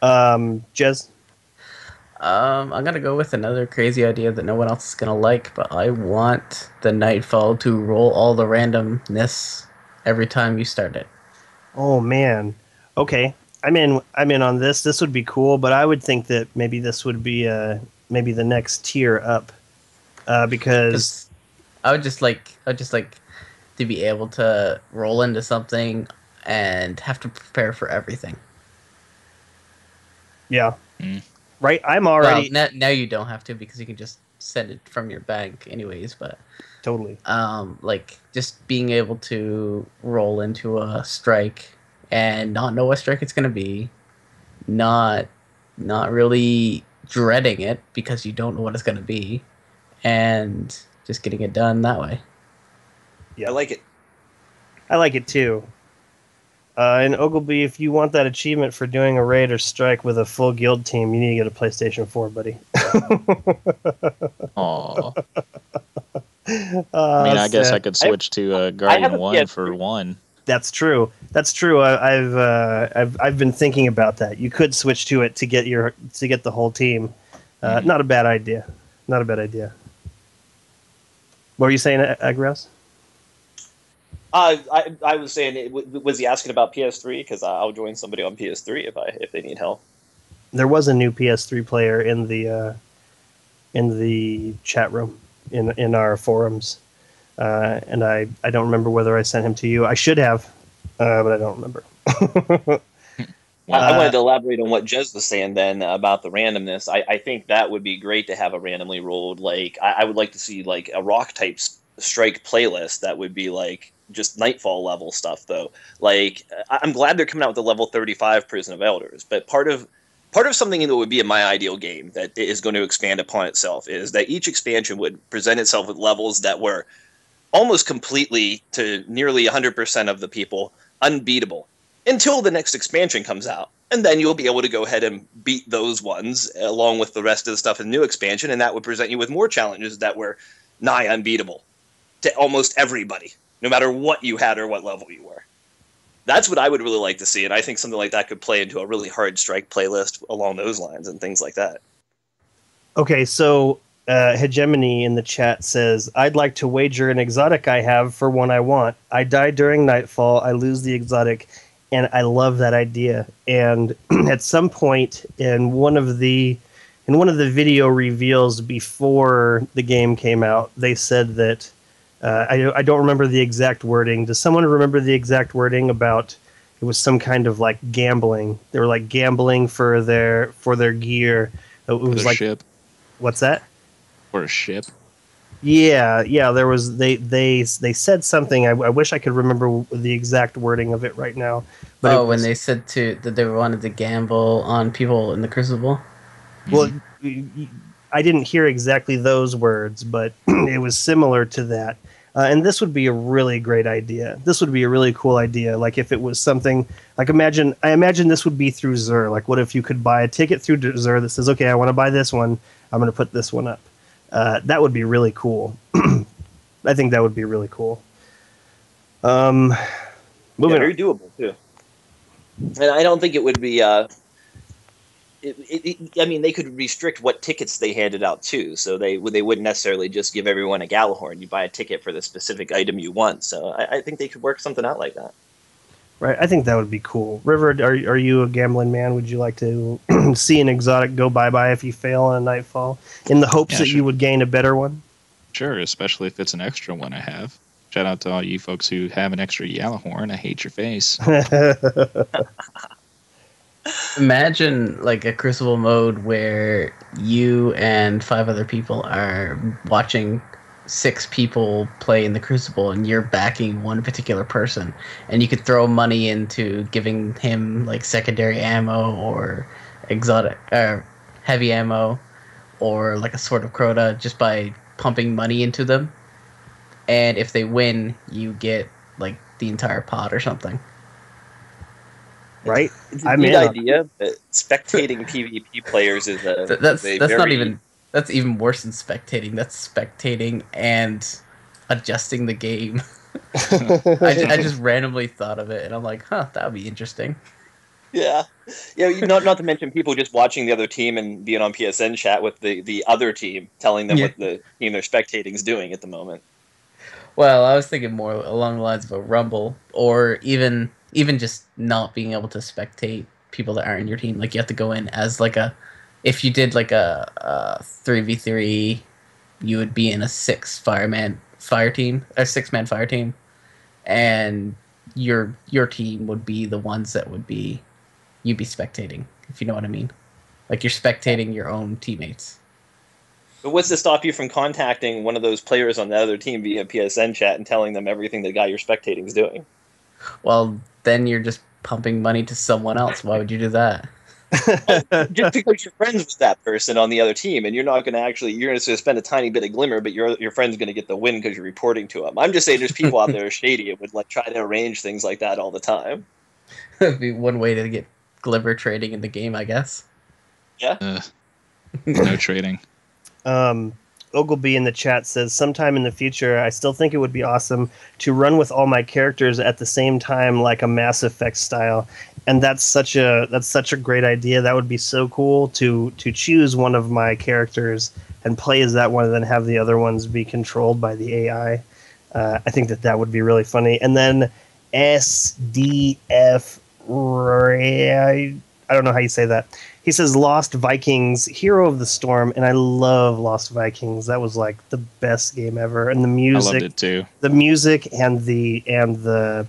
Jez? I'm gonna go with another crazy idea that no one else is gonna like, but I want the Nightfall to roll all the randomness every time you start it. Oh man. Okay. I'm in on this. This would be cool, but I would think that maybe this would be maybe the next tier up. Because I would just like to be able to roll into something and have to prepare for everything. Yeah. Right, I'm already... Well, now you don't have to, because you can just send it from your bank anyways, but... Totally. Like, just being able to roll into a strike and not know what strike it's going to be, not really dreading it because you don't know what it's going to be, and just getting it done that way. Yeah, I like it. I like it too. And Ogilby, if you want that achievement for doing a raid or strike with a full guild team, you need to get a PlayStation 4, buddy. Aww. I mean, I guess I could switch to Guardian 1 for 1. That's true. I've been thinking about that. You could switch to it to get the whole team. Not a bad idea. Not a bad idea. What were you saying, Agros? I was saying, was he asking about PS3? Because I'll join somebody on PS3 if they need help. There was a new PS3 player in the chat room in our forums. and I don't remember whether I sent him to you. I should have, but I don't remember. I wanted to elaborate on what Jez was saying then about the randomness. I think that would be great to have a randomly rolled, like, I would like to see like a rock type strike playlist that would be like just Nightfall level stuff though. Like, I'm glad they're coming out with the level 35 Prison of Elders, but part of something that would be in my ideal game that is going to expand upon itself is that each expansion would present itself with levels that were almost completely, to nearly 100% of the people, unbeatable until the next expansion comes out. And then you'll be able to go ahead and beat those ones along with the rest of the stuff in the new expansion, and that would present you with more challenges that were nigh unbeatable to almost everybody, no matter what you had or what level you were. That's what I would really like to see, and I think something like that could play into a really hard strike playlist along those lines and things like that. Okay, so Hegemony in the chat says, I'd like to wager an exotic I have for one I want. I die during Nightfall, I lose the exotic, and I love that idea. And at some point in one of the video reveals before the game came out, they said that I don't remember the exact wording. Does someone remember the exact wording about it was some kind of like gambling? They were like gambling for their gear. It was like ship. What's that? Or a ship. Yeah. There was they said something. I wish I could remember the exact wording of it right now. But when they said that they wanted to gamble on people in the Crucible. Well, I didn't hear exactly those words, but it was similar to that. And this would be a really great idea. This would be a really cool idea. Like if it was something like I imagine this would be through Xur. Like what if you could buy a ticket through Xur that says, okay, I want to buy this one. I'm going to put this one up. That would be really cool. I think that would be really cool. Very doable too. And I don't think it would be. I mean, they could restrict what tickets they handed out too, so they wouldn't necessarily just give everyone a Galahorn. You buy a ticket for the specific item you want. So I think they could work something out like that. Right, I think that would be cool. River, are you a gambling man? Would you like to see an exotic go bye-bye if you fail on a Nightfall, in the hopes that you would gain a better one? Sure, especially if it's an extra one I have. Shout out to all you folks who have an extra Galahorn. I hate your face. Imagine like a Crucible mode where you and 5 other people are watching 6 people play in the Crucible, and you're backing one particular person, and you could throw money into giving him like secondary ammo or exotic heavy ammo or like a Sword of Crota just by pumping money into them. And if they win, you get like the entire pot or something. Right? It's a neat idea, but spectating PvP players is that's even worse than spectating. That's spectating and adjusting the game. I just randomly thought of it, and I'm like, that would be interesting. Yeah. Not to mention people just watching the other team and being on PSN chat with the other team, telling them what the team they're spectating is doing at the moment. Well, I was thinking more along the lines of a Rumble, or even just not being able to spectate people that aren't in your team. Like you have to go in as like if you did like a 3v3, you would be in a 6-man fire team, and your team would be the ones that you'd be spectating, if you know what I mean. Like you're spectating your own teammates. But what's to stop you from contacting one of those players on the other team via PSN chat and telling them everything the guy you're spectating is doing? Well, then you're just pumping money to someone else. Why would you do that? Just because you're friends with that person on the other team, and you're going to spend a tiny bit of glimmer, but your friend's going to get the win because you're reporting to him. I'm just saying there's people out there shady and would like try to arrange things like that all the time. That'd be one way to get glimmer trading in the game, I guess. Yeah. No trading. Ogilby in the chat says, sometime in the future, I still think it would be awesome to run with all my characters at the same time, like a Mass Effect style. And that's such a great idea. That would be so cool to choose one of my characters and play as that one, and then have the other ones be controlled by the AI. I think that would be really funny. And then SDF I don't know how you say that. He says Lost Vikings, Hero of the Storm, and I love Lost Vikings. That was like the best game ever, and the music. I loved it too. The music and the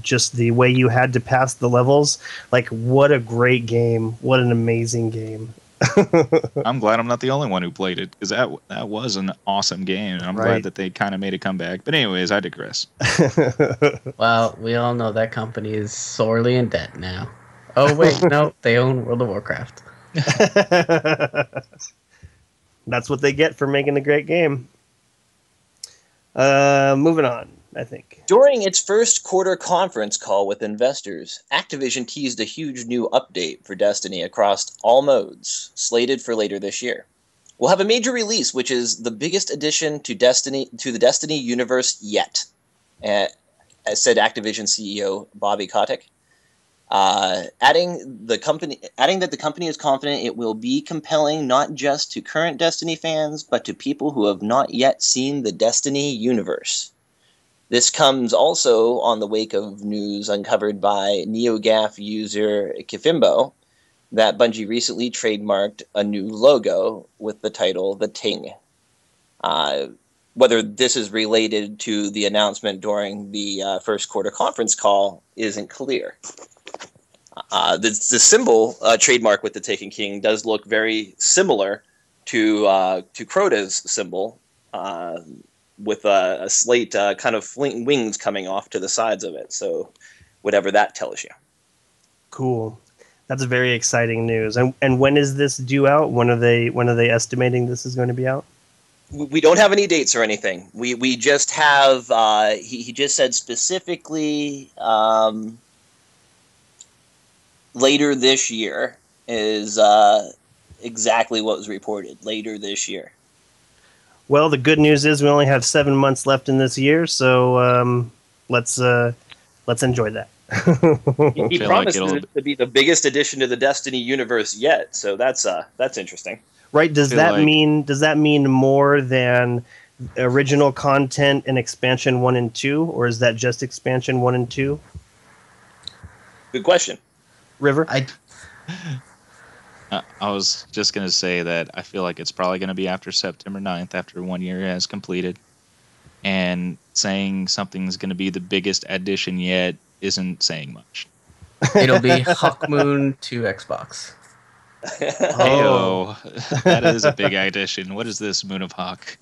just the way you had to pass the levels. Like, what a great game! What an amazing game! I'm glad I'm not the only one who played it, because that was an awesome game, and I'm glad that they kind of made a comeback. But anyways, I digress. Well, we all know that company is sorely in debt now. Oh wait, no, they own World of Warcraft. That's what they get for making a great game. Moving on, I think. During its first quarter conference call with investors, Activision teased a huge new update for Destiny across all modes, slated for later this year. We'll have a major release, which is the biggest addition to the Destiny universe yet, as said Activision CEO Bobby Kotick. Adding that the company is confident it will be compelling not just to current Destiny fans, but to people who have not yet seen the Destiny universe. This comes also on the wake of news uncovered by NeoGAF user Kifimbo that Bungie recently trademarked a new logo with the title The Ting. Whether this is related to the announcement during the first quarter conference call isn't clear. The symbol trademark with the Taken King does look very similar to Crota's symbol, with a slate kind of wings coming off to the sides of it. So whatever that tells you. Cool. That's very exciting news. And when is this due out? When are they estimating this is going to be out? We don't have any dates or anything. We just have he just said specifically later this year is exactly what was reported. Later this year. Well, the good news is we only have 7 months left in this year, so let's enjoy that. He promised it to be the biggest addition to the Destiny universe yet, so that's interesting. Right? Does that mean more than original content and expansion 1 and 2, or is that just expansion 1 and 2? Good question. River? I was just going to say that I feel like it's probably going to be after September 9th, after 1 year has completed. And saying something's going to be the biggest addition yet isn't saying much. It'll be Hawkmoon to Xbox. Oh, that is a big addition. What is this, Moon of Hawk?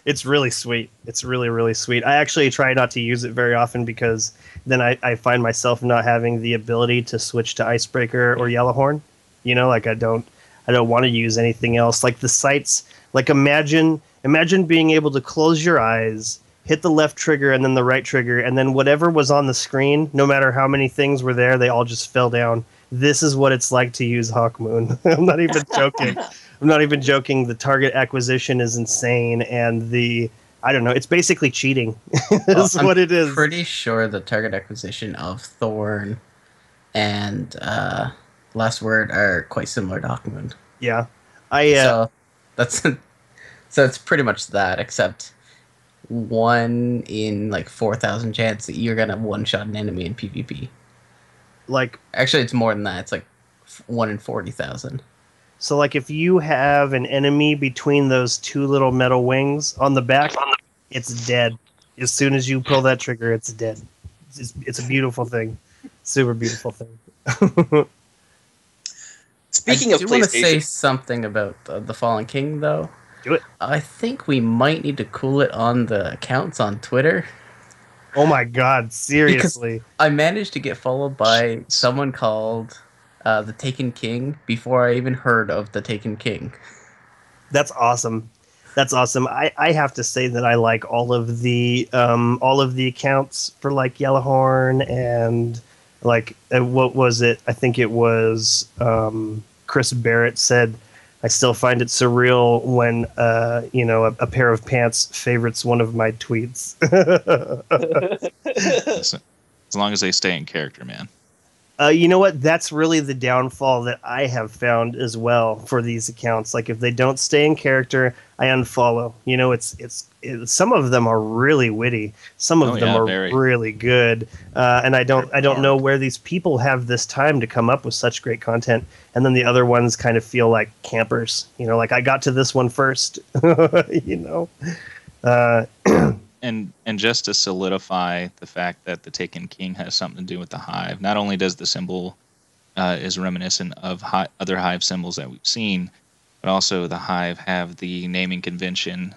It's really sweet. It's really, really sweet. I actually try not to use it very often because then I find myself not having the ability to switch to Icebreaker or Yellowhorn. You know, like I don't want to use anything else. Like the sights, like imagine being able to close your eyes, hit the left trigger and then the right trigger, and then whatever was on the screen, no matter how many things were there, they all just fell down. This is what it's like to use Hawkmoon. I'm not even joking. I'm not even joking. The target acquisition is insane, and I don't know. It's basically cheating. That's what it is. I'm pretty sure the target acquisition of Thorn and Last Word are quite similar to Hawkmoon. Yeah, so it's pretty much that, except 1 in like 4,000 chance that you're gonna one-shot an enemy in PvP. Like, actually, it's more than that. It's like 1 in 40,000. So, like, if you have an enemy between those 2 little metal wings on the back, it's dead. As soon as you pull that trigger, it's dead. It's a beautiful thing. Super beautiful thing. Speaking of PlayStation, I do want to say something about the Fallen King, though. Do it. I think we might need to cool it on the accounts on Twitter. Oh my God! Seriously, because I managed to get followed by someone called the Taken King before I even heard of the Taken King. That's awesome. That's awesome. I have to say that I like all of the accounts for like Yellowhorn and like what was it? I think it was Chris Barrett said, "I still find it surreal when a pair of pants favorites one of my tweets." As long as they stay in character, man. You know what? That's really the downfall that I have found as well for these accounts. Like if they don't stay in character, I unfollow. You know, it's some of them are really witty. Some of them are really good. And I don't know where these people have this time to come up with such great content. And then the other ones kind of feel like campers. You know, like I got to this one first. You know. And just to solidify the fact that the Taken King has something to do with the hive, not only does the symbol is reminiscent of other hive symbols that we've seen, but also the hive have the naming convention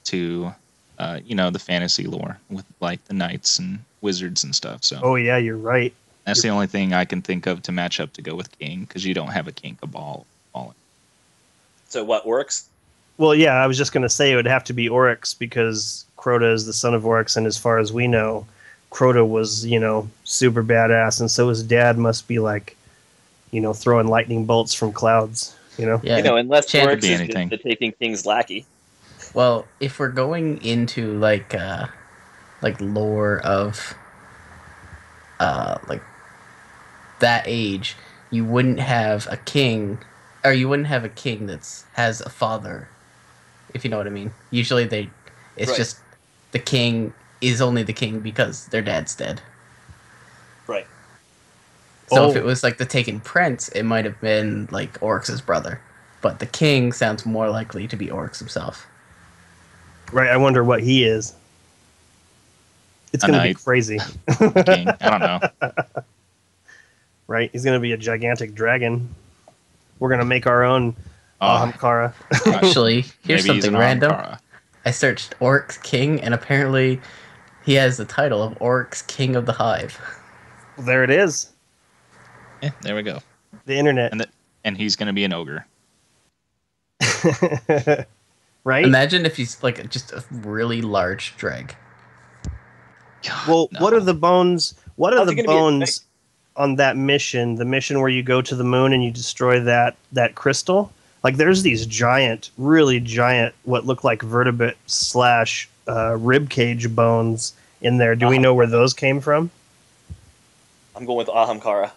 to, the fantasy lore with like the knights and wizards and stuff. So. Oh yeah, you're right. That's the only thing I can think of to match up to go with King, because you don't have a King Cabal falling. So what works? Well, yeah, I was just going to say it would have to be Oryx, because Crota is the son of Oryx, and as far as we know, Crota was, super badass, and so his dad must be like, throwing lightning bolts from clouds, Yeah. Unless Oryx is the Taken King's lackey. Well, if we're going into like lore of like that age, you wouldn't have a king, or you wouldn't have a king that has a father, if you know what I mean. Usually it's just the king is only the king because their dad's dead. Right. So if it was like the Taken Prince, it might have been like Oryx's brother. But the king sounds more likely to be Oryx himself. Right, I wonder what he is. It's going to be crazy. King. I don't know. Right, he's going to be a gigantic dragon. We're going to make our own Ahamkara. Actually, here's something random. I searched Oryx King, and apparently he has the title of Oryx King of the Hive. Well, there it is. Yeah, there we go. The internet. And he's going to be an ogre. Right? Imagine if he's like just a really large drag. God, well, no. What are the bones? What are the bones on that mission? The mission where you go to the moon and you destroy that crystal? Like, there's these really giant, what look like vertebrate / rib cage bones in there. Do we know where those came from? I'm going with Ahamkara.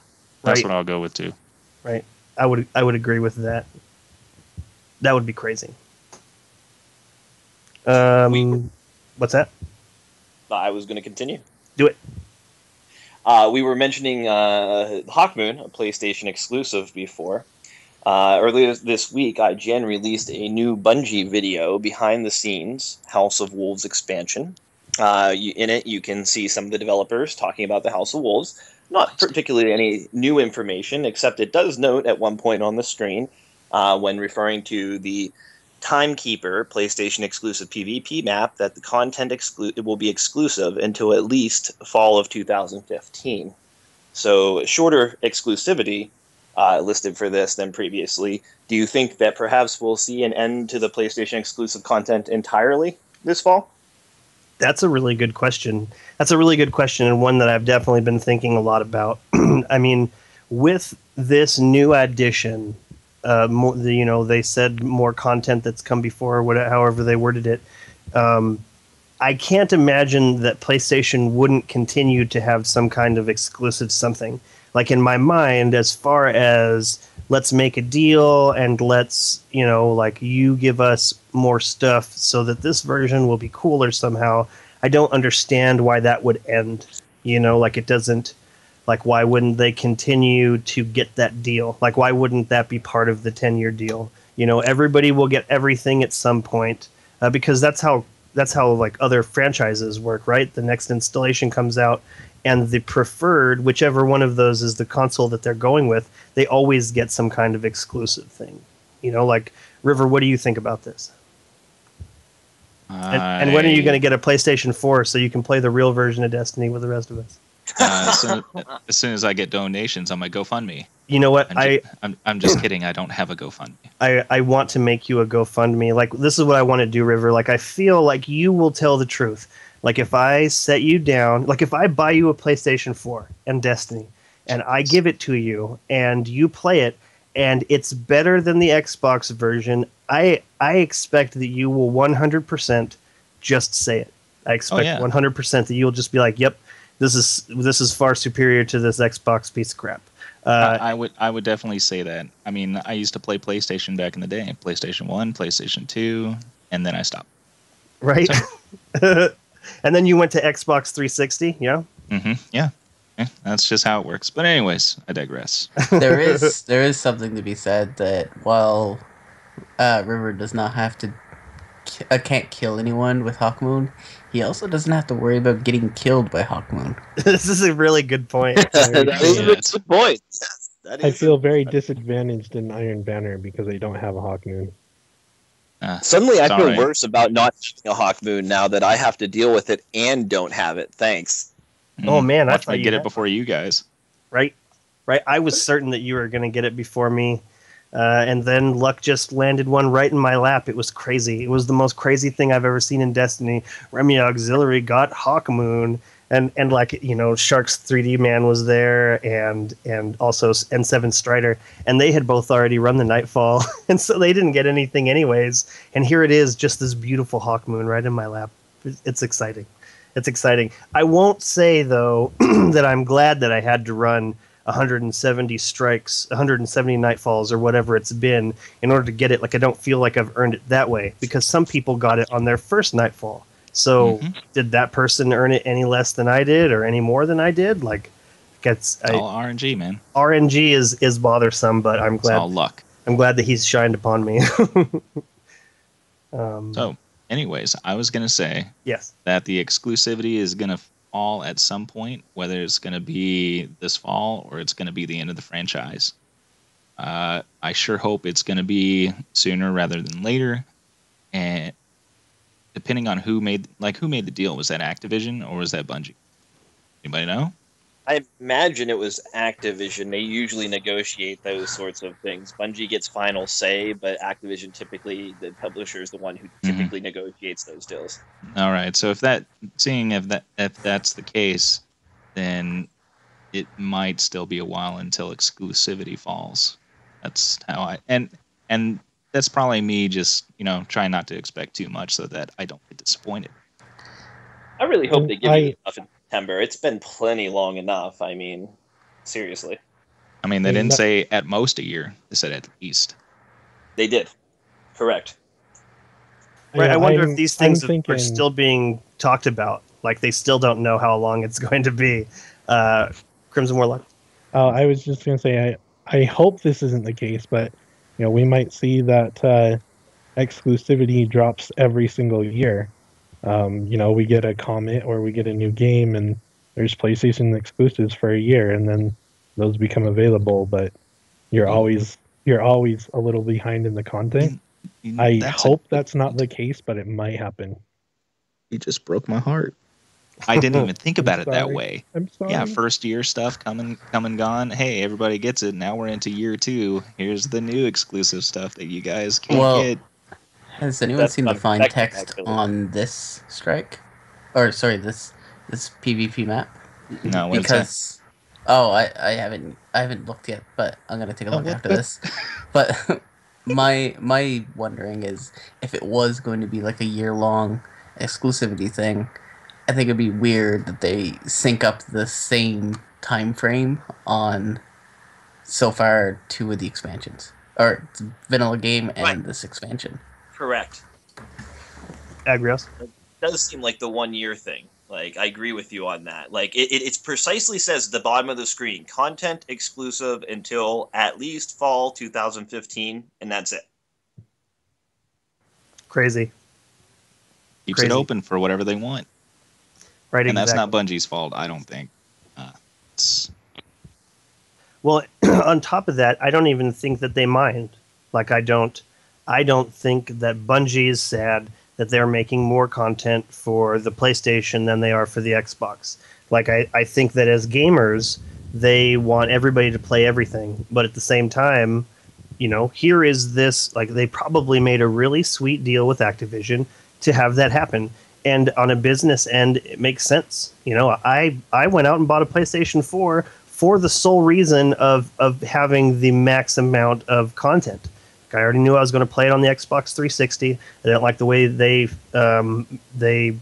That's what I'll go with too. Right. I would agree with that. That would be crazy. What's that? I was going to continue. Do it. We were mentioning Hawkmoon, a PlayStation exclusive, before. Earlier this week, IGN released a new Bungie video, behind the scenes, House of Wolves expansion. In it, you can see some of the developers talking about the House of Wolves. Not particularly any new information, except it does note at one point on the screen, when referring to the Timekeeper PlayStation exclusive PvP map, that the content will be exclusive until at least fall of 2015. So shorter exclusivity listed for this than previously. Do you think that perhaps we'll see an end to the PlayStation exclusive content entirely this fall? That's a really good question. And one that I've definitely been thinking a lot about. I mean, with this new addition, they said more content that's come before, however they worded it. I can't imagine that PlayStation wouldn't continue to have some kind of exclusive something. Like, in my mind, as far as let's make a deal and let's, you give us more stuff so that this version will be cooler somehow. I don't understand why that would end. It doesn't. Like, why wouldn't they continue to get that deal? Like, why wouldn't that be part of the 10-year deal? Everybody will get everything at some point, because that's how like other franchises work, right? The next installation comes out, and the preferred, whichever one of those is the console that they're going with, they always get some kind of exclusive thing. Like, River, what do you think about this? And when are you going to get a PlayStation 4 so you can play the real version of Destiny with the rest of us? As soon as I get donations on my GoFundMe. You know what? I'm just kidding. I don't have a GoFundMe. I want to make you a GoFundMe. Like, this is what I want to do, River. Like, I feel like you will tell the truth. Like, if I set you down, like if I buy you a PlayStation 4 and Destiny, and I give it to you, and you play it, and it's better than the Xbox version, I expect that you will 100% just say it. I expect 100% that you'll just be like, yep, this is far superior to this Xbox piece of crap. I would definitely say that. I mean, I used to play PlayStation back in the day, PlayStation 1, PlayStation 2, and then I stopped. Right. So. And then you went to Xbox 360, yeah? Mm-hmm. Yeah. That's just how it works. But anyways, I digress. There is something to be said that while River does not have to can't kill anyone with Hawkmoon, he also doesn't have to worry about getting killed by Hawkmoon. This is a really good point. That is a good point. I feel very disadvantaged in Iron Banner because I don't have a Hawkmoon. Suddenly I feel worse about not having a Hawkmoon now that I have to deal with it and don't have it. Thanks. Oh man, I thought you get it before you guys. Right. I was certain that you were going to get it before me. And then luck just landed one right in my lap. It was crazy. It was the most crazy thing I've ever seen in Destiny. Remy Auxiliary got Hawkmoon, and like, you know, Shark's 3D Man was there, and also N7 Strider, and they had both already run the Nightfall, and so they didn't get anything anyways. And here it is, just this beautiful Hawkmoon right in my lap. It's exciting. It's exciting. I won't say though that I'm glad that I had to run 170 strikes, 170 Nightfalls, or whatever it's been in order to get it. Like, I don't feel like I've earned it that way, because some people got it on their first Nightfall. So did that person earn it any less than I did, or any more than I did? Like, it's all RNG, man. RNG is bothersome, but I'm glad. It's all luck. I'm glad that he's shined upon me. So, anyways, I was gonna say that the exclusivity is gonna fall at some point, whether it's gonna be this fall or it's gonna be the end of the franchise. I sure hope it's gonna be sooner rather than later, and depending on who made the deal. Was that Activision or was that Bungie? Anybody know? I imagine it was Activision. They usually negotiate those sorts of things. Bungie gets final say, but Activision typically, the publisher, is the one who typically negotiates those deals. All right. So if that's the case, then it might still be a while until exclusivity falls. That's how and that's probably me just, trying not to expect too much so that I don't get disappointed. I really hope they give you enough in September. It's been plenty long enough. I mean, seriously. I mean, they didn't say at most a year. They said at least. They did. Correct. Right. I wonder if these things are still being talked about. Like, they still don't know how long it's going to be. Crimson Warlock. Oh, I was just going to say, I hope this isn't the case, but we might see that exclusivity drops every single year. We get a comet or we get a new game, and there's PlayStation exclusives for a year, and then those become available. But you're always a little behind in the content. I hope that's not the case, but it might happen. You just broke my heart. I didn't even think about it that way. I'm sorry. Yeah, first year stuff come and gone. Hey, everybody gets it. Now we're into year 2. Here's the new exclusive stuff that you guys can't get. Has anyone seen the fine text on this strike? Or sorry, this PvP map? No, what because I haven't looked yet, but I'm gonna take a look after this. But my wondering is if it was going to be like a year-long exclusivity thing, I think it'd be weird that they sync up the same time frame on so far 2 of the expansions, or vanilla game and this expansion. Correct. Agrios? It does seem like the 1 year thing. Like, I agree with you on that. Like, it precisely says at the bottom of the screen, content exclusive until at least fall 2015, and that's it. Crazy. Keeps it open for whatever they want. Right, and that's not Bungie's fault, I don't think. Well, on top of that, I don't even think that they mind. Like, I don't think that Bungie is sad that they're making more content for the PlayStation than they are for the Xbox. Like, I think that as gamers, they want everybody to play everything. But at the same time, here is this, like, they probably made a really sweet deal with Activision to have that happen. And on a business end, it makes sense. I went out and bought a PlayStation 4 for the sole reason of having the max amount of content. I already knew I was going to play it on the Xbox 360. I didn't like the way they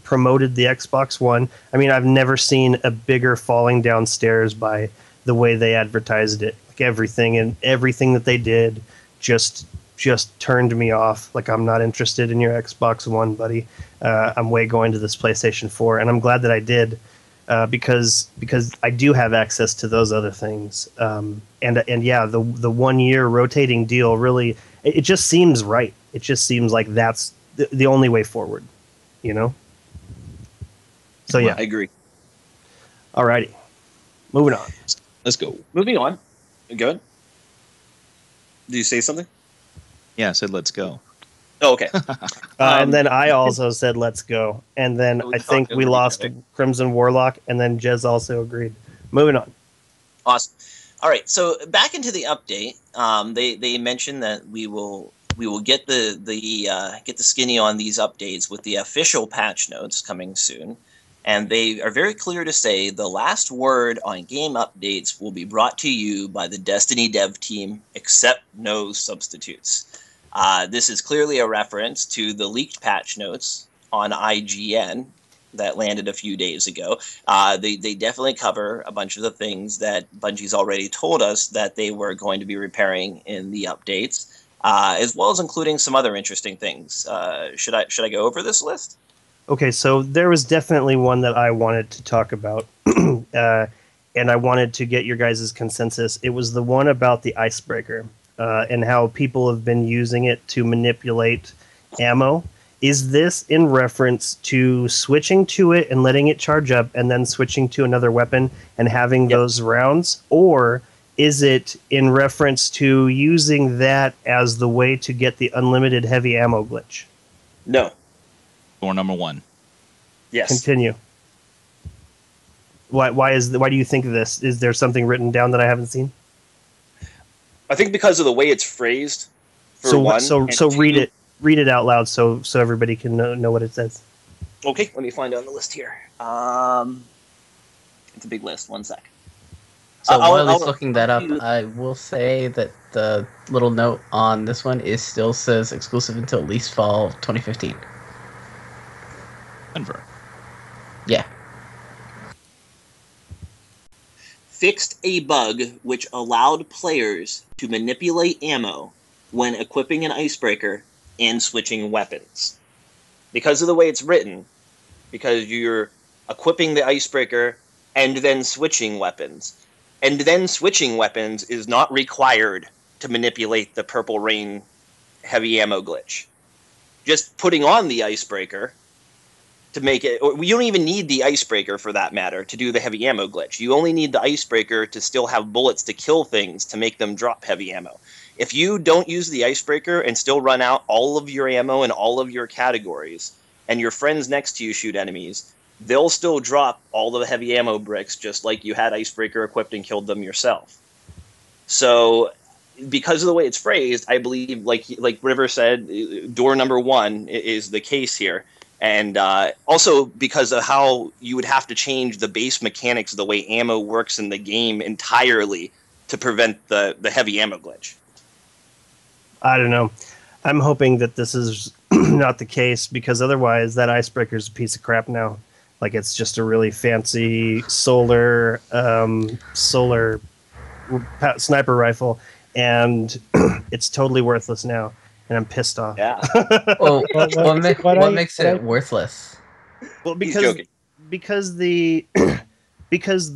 promoted the Xbox One. I mean, I've never seen a bigger falling downstairs by the way they advertised it. Like everything that they did just turned me off. Like, I'm not interested in your Xbox One, buddy. I'm way going to this PlayStation 4, and I'm glad that I did. Because I do have access to those other things, and yeah, the 1 year rotating deal really, it just seems right. It just seems like that's the only way forward, you know. So yeah, I agree. Alrighty, moving on. Let's go. Moving on. Good. Did you say something? Yeah, I said let's go. Oh, okay. And then I also said let's go, and then I think we lost Crimson Warlock, and then Jez also agreed. Moving on. Awesome. All right, so back into the update. They mentioned that we will get the skinny on these updates with the official patch notes coming soon, and they are very clear to say the last word on game updates will be brought to you by the Destiny dev team, except no substitutes. This is clearly a reference to the leaked patch notes on IGN that landed a few days ago. They definitely cover a bunch of the things that Bungie's already told us that they were going to be repairing in the updates, as well as including some other interesting things. Should I go over this list? Okay, so there was definitely one that I wanted to talk about, and I wanted to get your guys' consensus. It was the one about the icebreaker. And how people have been using it to manipulate ammo. Is this in reference to switching to it and letting it charge up and then switching to another weapon and having those rounds? Or is it in reference to using that as the way to get the unlimited heavy ammo glitch? No. Door number 1. Yes. Continue. Why do you think of this? Is there something written down that I haven't seen? I think because of the way it's phrased. So read it out loud so everybody can know what it says. Okay, let me find it on the list here. It's a big list. 1 sec. So while he's looking that up, I will say that the little note on this one still says exclusive until at least fall 2015. Confirm. Yeah. Fixed a bug which allowed players to manipulate ammo when equipping an icebreaker and switching weapons. Because of the way it's written, because you're equipping the icebreaker and then switching weapons. And then switching weapons is not required to manipulate the Purple Rain heavy ammo glitch. Just putting on the icebreaker to make it, or you don't even need the icebreaker for that matter to do the heavy ammo glitch. You only need the icebreaker to still have bullets to kill things to make them drop heavy ammo. If you don't use the icebreaker and still run out all of your ammo in all of your categories, and your friends next to you shoot enemies, they'll still drop all the heavy ammo bricks just like you had icebreaker equipped and killed them yourself. So because of the way it's phrased, I believe, like River said, door number 1 is the case here. And also because of how you would have to change the base mechanics of the way ammo works in the game entirely to prevent the heavy ammo glitch. I don't know. I'm hoping that this is not the case, because otherwise that icebreaker is a piece of crap now. Like, it's just a really fancy solar sniper rifle, and it's totally worthless now. And I'm pissed off. Yeah. Well, what makes it worthless? Well, because the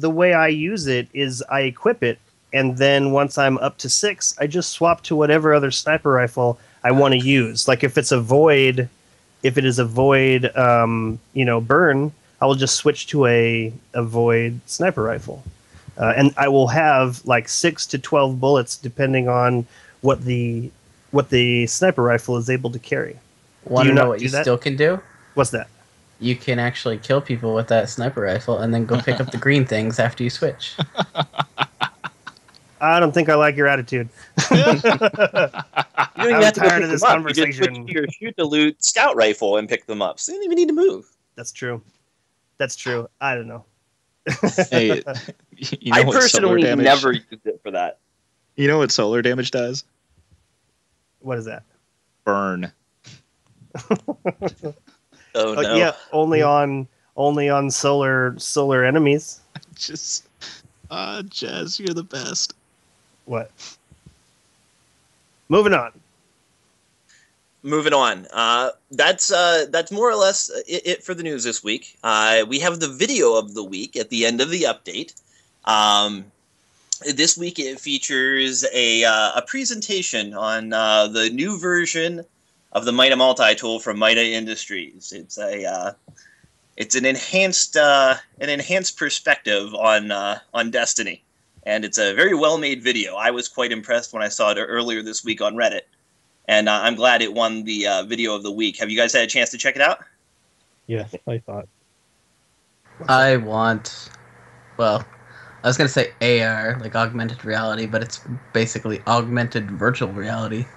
way I use it is I equip it, and then once I'm up to 6, I just swap to whatever other sniper rifle I want to use. Like if it is a void, burn, I will just switch to a void sniper rifle, and I will have like 6 to 12 bullets depending on what the sniper rifle is able to carry. Want to know what you still can do? What's that? You can actually kill people with that sniper rifle and then go pick up the green things after you switch. I don't think I like your attitude. You don't even have to tired of this conversation. You just shoot the loot scout rifle and pick them up. So you don't even need to move. That's true. I don't know. Hey, I personally never used it for that. You know what solar damage does? What is that? Burn. Oh no! Yeah, only on solar enemies. Just, Jazz, you're the best. What? Moving on. Moving on. That's more or less it for the news this week. We have the video of the week at the end of the update. This week it features a presentation on the new version of the Mida multi-tool from Mida Industries. It's an enhanced perspective on Destiny, and it's a very well made video. I was quite impressed when I saw it earlier this week on Reddit, and I'm glad it won the video of the week. Have you guys had a chance to check it out? Yes, I thought. I was going to say AR, like augmented reality, but it's basically augmented virtual reality.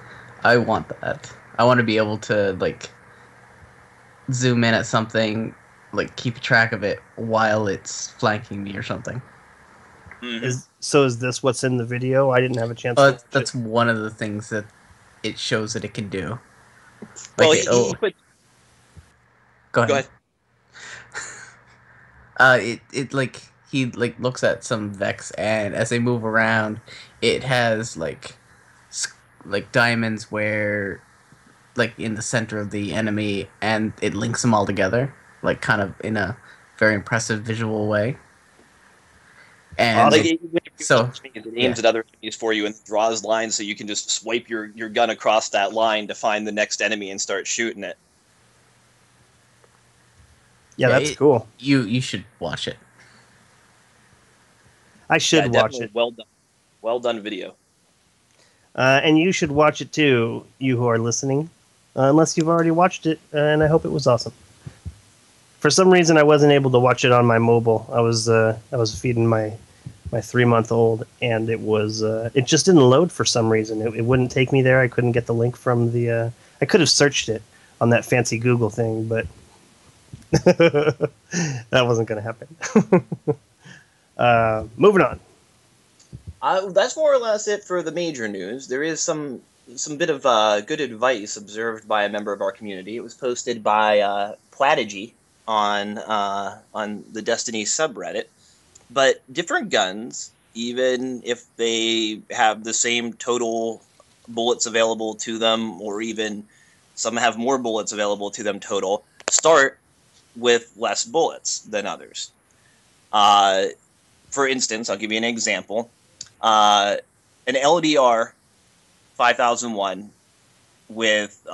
I want that. I want to be able to, like, zoom in at something, like, keep track of it while it's flanking me or something. Mm-hmm. Is this what's in the video? I didn't have a chance to watch that's it. one of the things that it shows that it can do. Well, Like Go ahead. He looks at some Vex, and as they move around, it has like diamonds where, like, in the center of the enemy, and it links them all together, like, kind of in a very impressive visual way. And it aims at other enemies for you and draws lines, so you can just swipe your gun across that line to find the next enemy and start shooting it. Yeah, that's cool. You should watch it. I should watch it. Well done video. And you should watch it too, you who are listening, unless you've already watched it, and I hope it was awesome. For some reason, I wasn't able to watch it on my mobile. I was feeding my 3-month-old, and it just didn't load for some reason. It wouldn't take me there. I couldn't get the link from the. I could have searched it on that fancy Google thing, but that wasn't going to happen. Moving on. That's more or less it for the major news. There is some bit of good advice observed by a member of our community. It was posted by Platigy on the Destiny subreddit. But different guns, even if they have the same total bullets available to them, or even some have more bullets available to them total, start with less bullets than others. For instance, I'll give you an example. An LDR 5001 with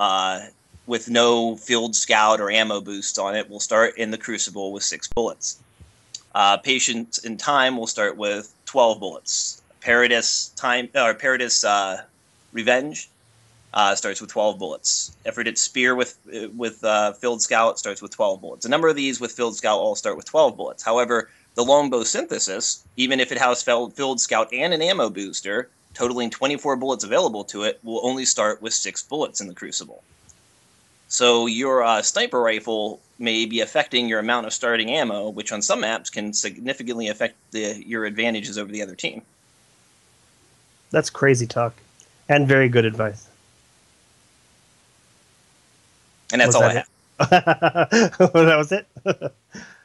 no field scout or ammo boost on it will start in the Crucible with 6 bullets. Patience in Time will start with 12 bullets. Paradis Revenge starts with 12 bullets. Effort Spear with Field Scout starts with 12 bullets. A number of these with Field Scout all start with 12 bullets. However, the Longbow Synthesis, even if it has Field Scout and an ammo booster, totaling 24 bullets available to it, will only start with 6 bullets in the Crucible. So your sniper rifle may be affecting your amount of starting ammo, which on some maps can significantly affect your advantages over the other team. That's crazy talk, and very good advice. And that's all I have. That was it?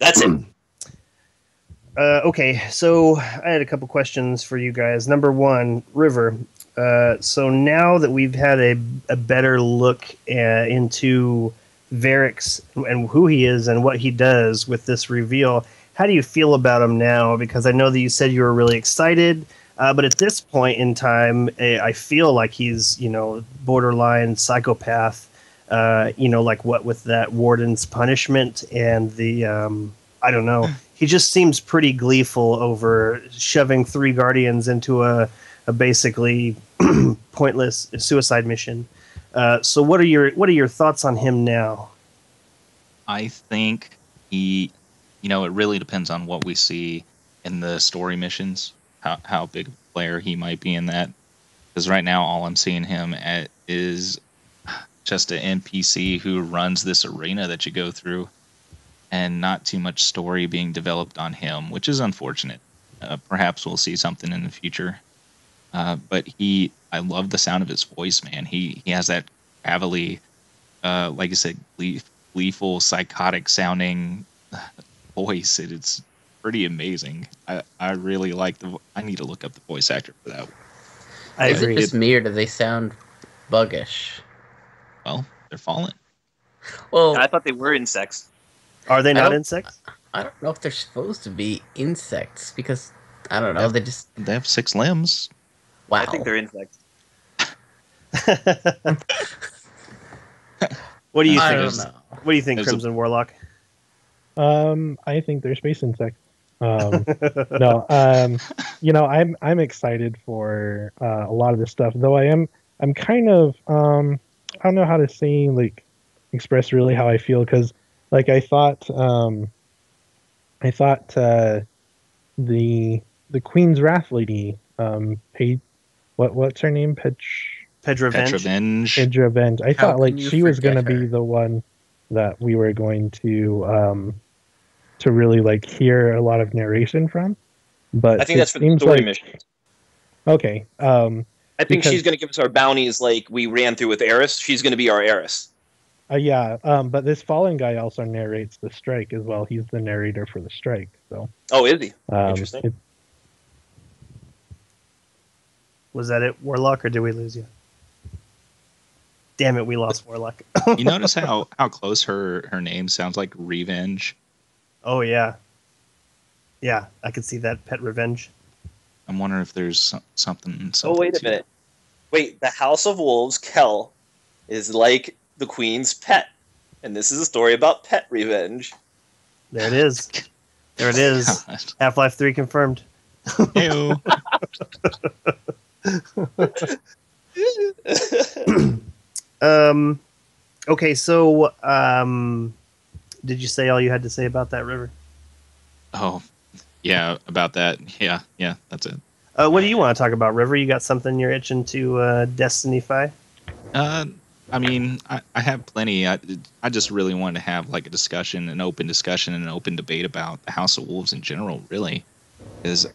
That's it. Okay, so I had a couple questions for you guys. Number one, River. So now that we've had a better look into Variks and who he is and what he does with this reveal, how do you feel about him now? Because I know that you said you were really excited, but at this point in time, I feel like he's, borderline psychopath, like what with that Warden's punishment and the, I don't know. He just seems pretty gleeful over shoving 3 Guardians into a basically pointless suicide mission. So what are your thoughts on him now? I think it really depends on what we see in the story missions, how big a player he might be in that. Because right now all I'm seeing him at is just an NPC who runs this arena that you go through, and not too much story being developed on him, which is unfortunate. Perhaps we'll see something in the future. But he I love the sound of his voice, man. He has that gravelly, like I said, gleeful, psychotic sounding voice. It's pretty amazing. I really like I need to look up the voice actor for that. Is it just me, or do they sound buggish? Well, they're fallen. Well, I thought they were insects. Are they not insects? I don't know if they're supposed to be insects, because I don't know. They have 6 limbs. Wow. I think they're insects. What do you think? I don't know. What do you think, Crimson Warlock? I think they're space insects. No, you know, I'm excited for a lot of this stuff, though I'm kind of I don't know how to say, like, express really how I feel, because like I thought the Queen's Wrath lady what's her name? Pedravenge. I thought like she was going to be the one that we were going to really like hear a lot of narration from, but I think that's for the story mission. Okay. I think she's going to give us our bounties like we ran through with Eris. She's going to be our Eris. Yeah, but this Fallen guy also narrates the strike as well. He's the narrator for the strike. So. Oh, is he? Interesting. Was that it, Warlock, or did we lose you? Damn it, we lost Warlock. You notice how close her name sounds like Revenge? Oh, yeah. Yeah, I could see that, Pet Revenge. I'm wondering if there's something oh, wait a minute. Wait, the House of Wolves, Kel, is like the Queen's pet. And this is a story about pet revenge. There it is. There it is. Half-Life 3 confirmed. Ew. Okay, so did you say all you had to say about that, River? Oh, yeah, about that. Yeah, that's it. What do you want to talk about, River? You got something you're itching to Destiny-fy? I mean, I have plenty. I just really wanted to have like an open discussion and an open debate about the House of Wolves in general, really. Because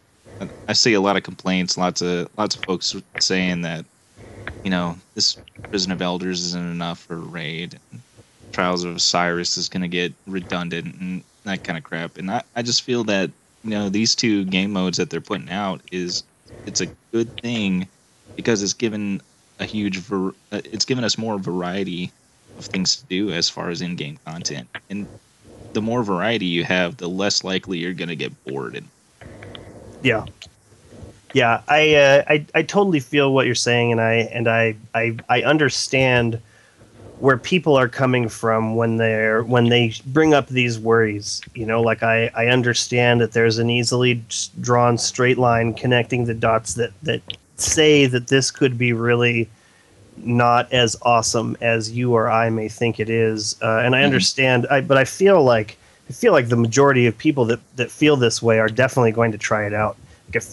I see a lot of complaints, lots of folks saying that, you know, this Prison of Elders isn't enough for raid. Trials of Osiris is going to get redundant and that kind of crap. And I just feel that, you know, these 2 game modes that they're putting out it's a good thing because it's given it's given us more variety of things to do as far as in-game content. And the more variety you have, the less likely you're going to get bored. Yeah, I totally feel what you're saying, and I understand where people are coming from when they bring up these worries. You know, like I understand that there's an easily drawn straight line connecting the dots that say that this could be really not as awesome as you or I may think it is, and I understand. But I feel like the majority of people that feel this way are definitely going to try it out.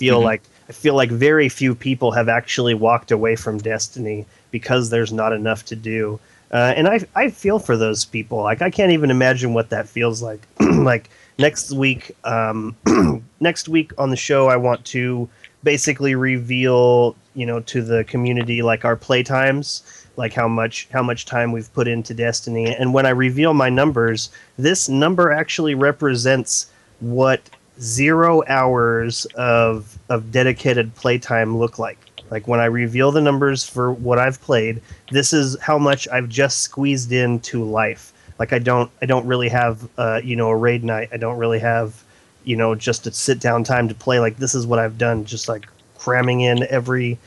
Like, I feel like very few people have actually walked away from Destiny because there's not enough to do. And I feel for those people. Like, I can't even imagine what that feels like. Like next week on the show, I want to basically reveal, you know, to the community like our play times, like how much time we've put into Destiny. And when I reveal my numbers, this number actually represents what 0 hours of dedicated playtime look like. Like, when I reveal the numbers for what I've played, this is how much I've just squeezed into life. Like, I don't really have you know, a raid night. I don't really have, you know, just a sit down time to play. Like, this is what I've done, just like cramming in every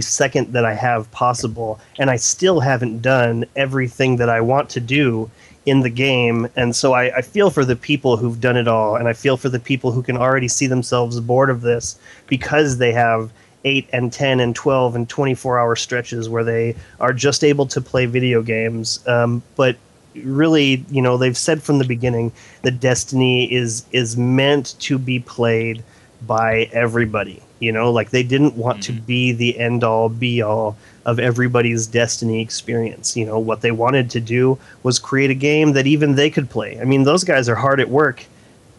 second that I have possible, and I still haven't done everything that I want to do in the game. And so I feel for the people who've done it all, and I feel for the people who can already see themselves bored of this because they have 8 and 10 and 12 and 24-hour stretches where they are just able to play video games. But really, you know, they've said from the beginning that Destiny is meant to be played by everybody. You know, like, they didn't want to be the end-all, be-all of everybody's Destiny experience. You know, what they wanted to do was create a game that even they could play. I mean, those guys are hard at work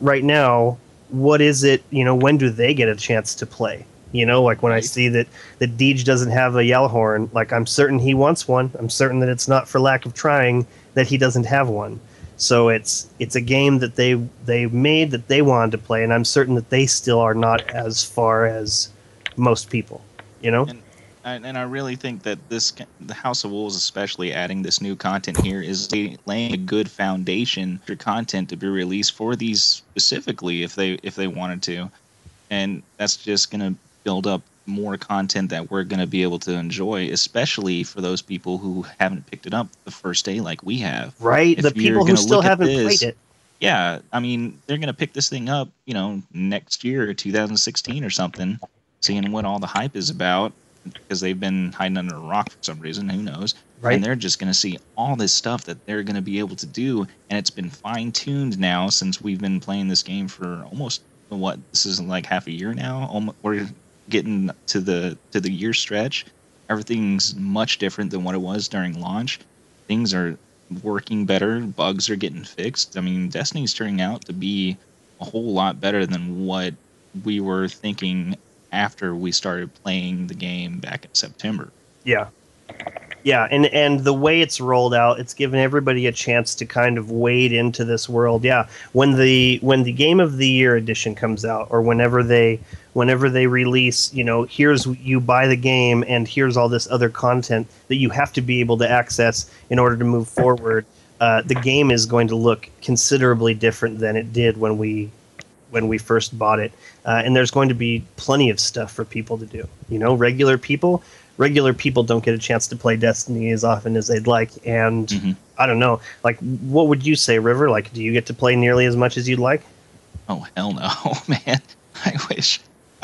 right now. What is it, you know, when do they get a chance to play? You know, like when I see that Deej doesn't have a Yellowhorn, like I'm certain he wants one. I'm certain that it's not for lack of trying that he doesn't have one. So it's a game that they made that they wanted to play, and I'm certain that they still are not as far as most people, you know? And I really think that the House of Wolves, especially adding this new content here, is laying a good foundation for content to be released for these specifically if they wanted to. And that's just going to build up more content that we're going to be able to enjoy, especially for those people who haven't picked it up the first day like we have. Right, the people who still haven't played it. Yeah, I mean, they're going to pick this thing up, you know, next year, 2016 or something, seeing what all the hype is about, because they've been hiding under a rock for some reason, who knows. Right. And they're just going to see all this stuff that they're going to be able to do, and it's been fine-tuned now since we've been playing this game for almost, this is like half a year now? We're getting to the year stretch. Everything's much different than what it was during launch. Things are working better. Bugs are getting fixed. I mean, Destiny's turning out to be a whole lot better than what we were thinking after we started playing the game back in September. Yeah. Yeah, and the way it's rolled out, it's given everybody a chance to kind of wade into this world. Yeah, when the Game of the Year edition comes out, or whenever they release, you know, here's you buy the game and here's all this other content that you have to be able to access in order to move forward. The game is going to look considerably different than it did when we first bought it, and there's going to be plenty of stuff for people to do. You know, regular people don't get a chance to play Destiny as often as they'd like, and I don't know, like, what would you say, River? Like, do you get to play nearly as much as you'd like? Oh, hell no, man. I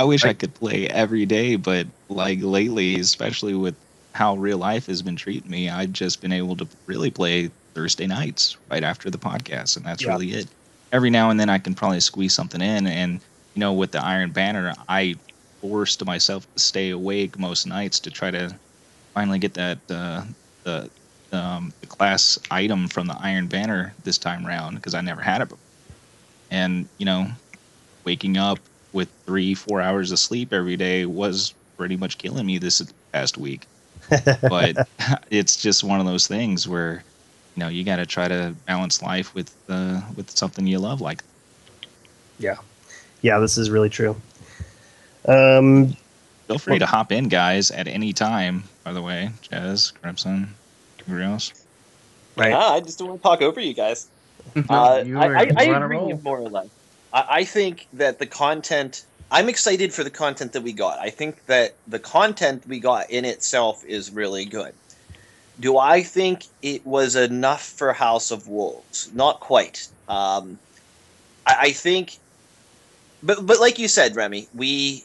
wish I could play every day, but like lately, especially with how real life has been treating me, I've just been able to really play Thursday nights right after the podcast, and that's really it. Every now and then I can probably squeeze something in, and you know, with the Iron Banner, I forced myself to stay awake most nights to try to finally get that the class item from the Iron Banner this time around, because I never had it before. And you know, waking up with 3-4 hours of sleep every day was pretty much killing me this past week. But it's just one of those things where, you know, you got to try to balance life with something you love. Like, yeah, this is really true. Feel free to hop in, guys, at any time. By the way, Jazz, Crimson, everybody else. Right. I just don't want to talk over you guys. I agree more or less. I think that the content. I'm excited for the content that we got. I think that the content we got in itself is really good. Do I think it was enough for House of Wolves? Not quite. I think, but like you said, Remy, we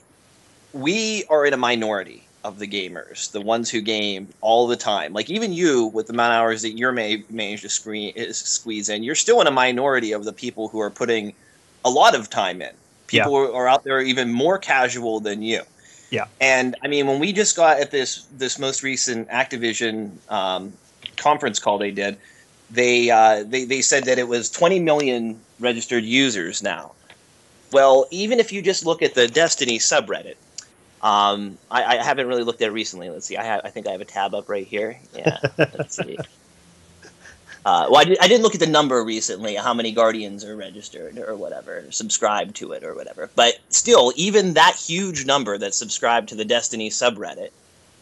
are in a minority of the gamers, the ones who game all the time. Like even you, with the amount of hours that you're managed to squeeze in, you're still in a minority of the people who are putting a lot of time in. People are out there even more casual than you. Yeah. And I mean, when we just got at this most recent Activision conference call they did, they said that it was 20 million registered users now. Well, even if you just look at the Destiny subreddit, I haven't really looked at it recently. Let's see. I think I have a tab up right here. Yeah. Let's see. Well, I didn't look at the number recently, how many Guardians are registered or whatever, subscribed to it or whatever. But still, even that huge number that's subscribed to the Destiny subreddit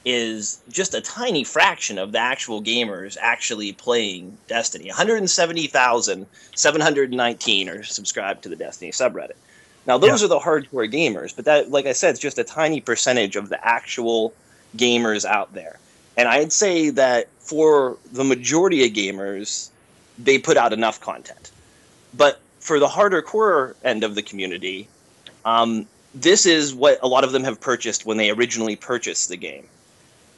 is just a tiny fraction of the actual gamers actually playing Destiny. 170,719 are subscribed to the Destiny subreddit. Now, those are the hardcore gamers, but that, like I said, it's just a tiny percentage of the actual gamers out there. And I'd say that for the majority of gamers, they put out enough content. But for the harder core end of the community, this is what a lot of them have purchased when they originally purchased the game.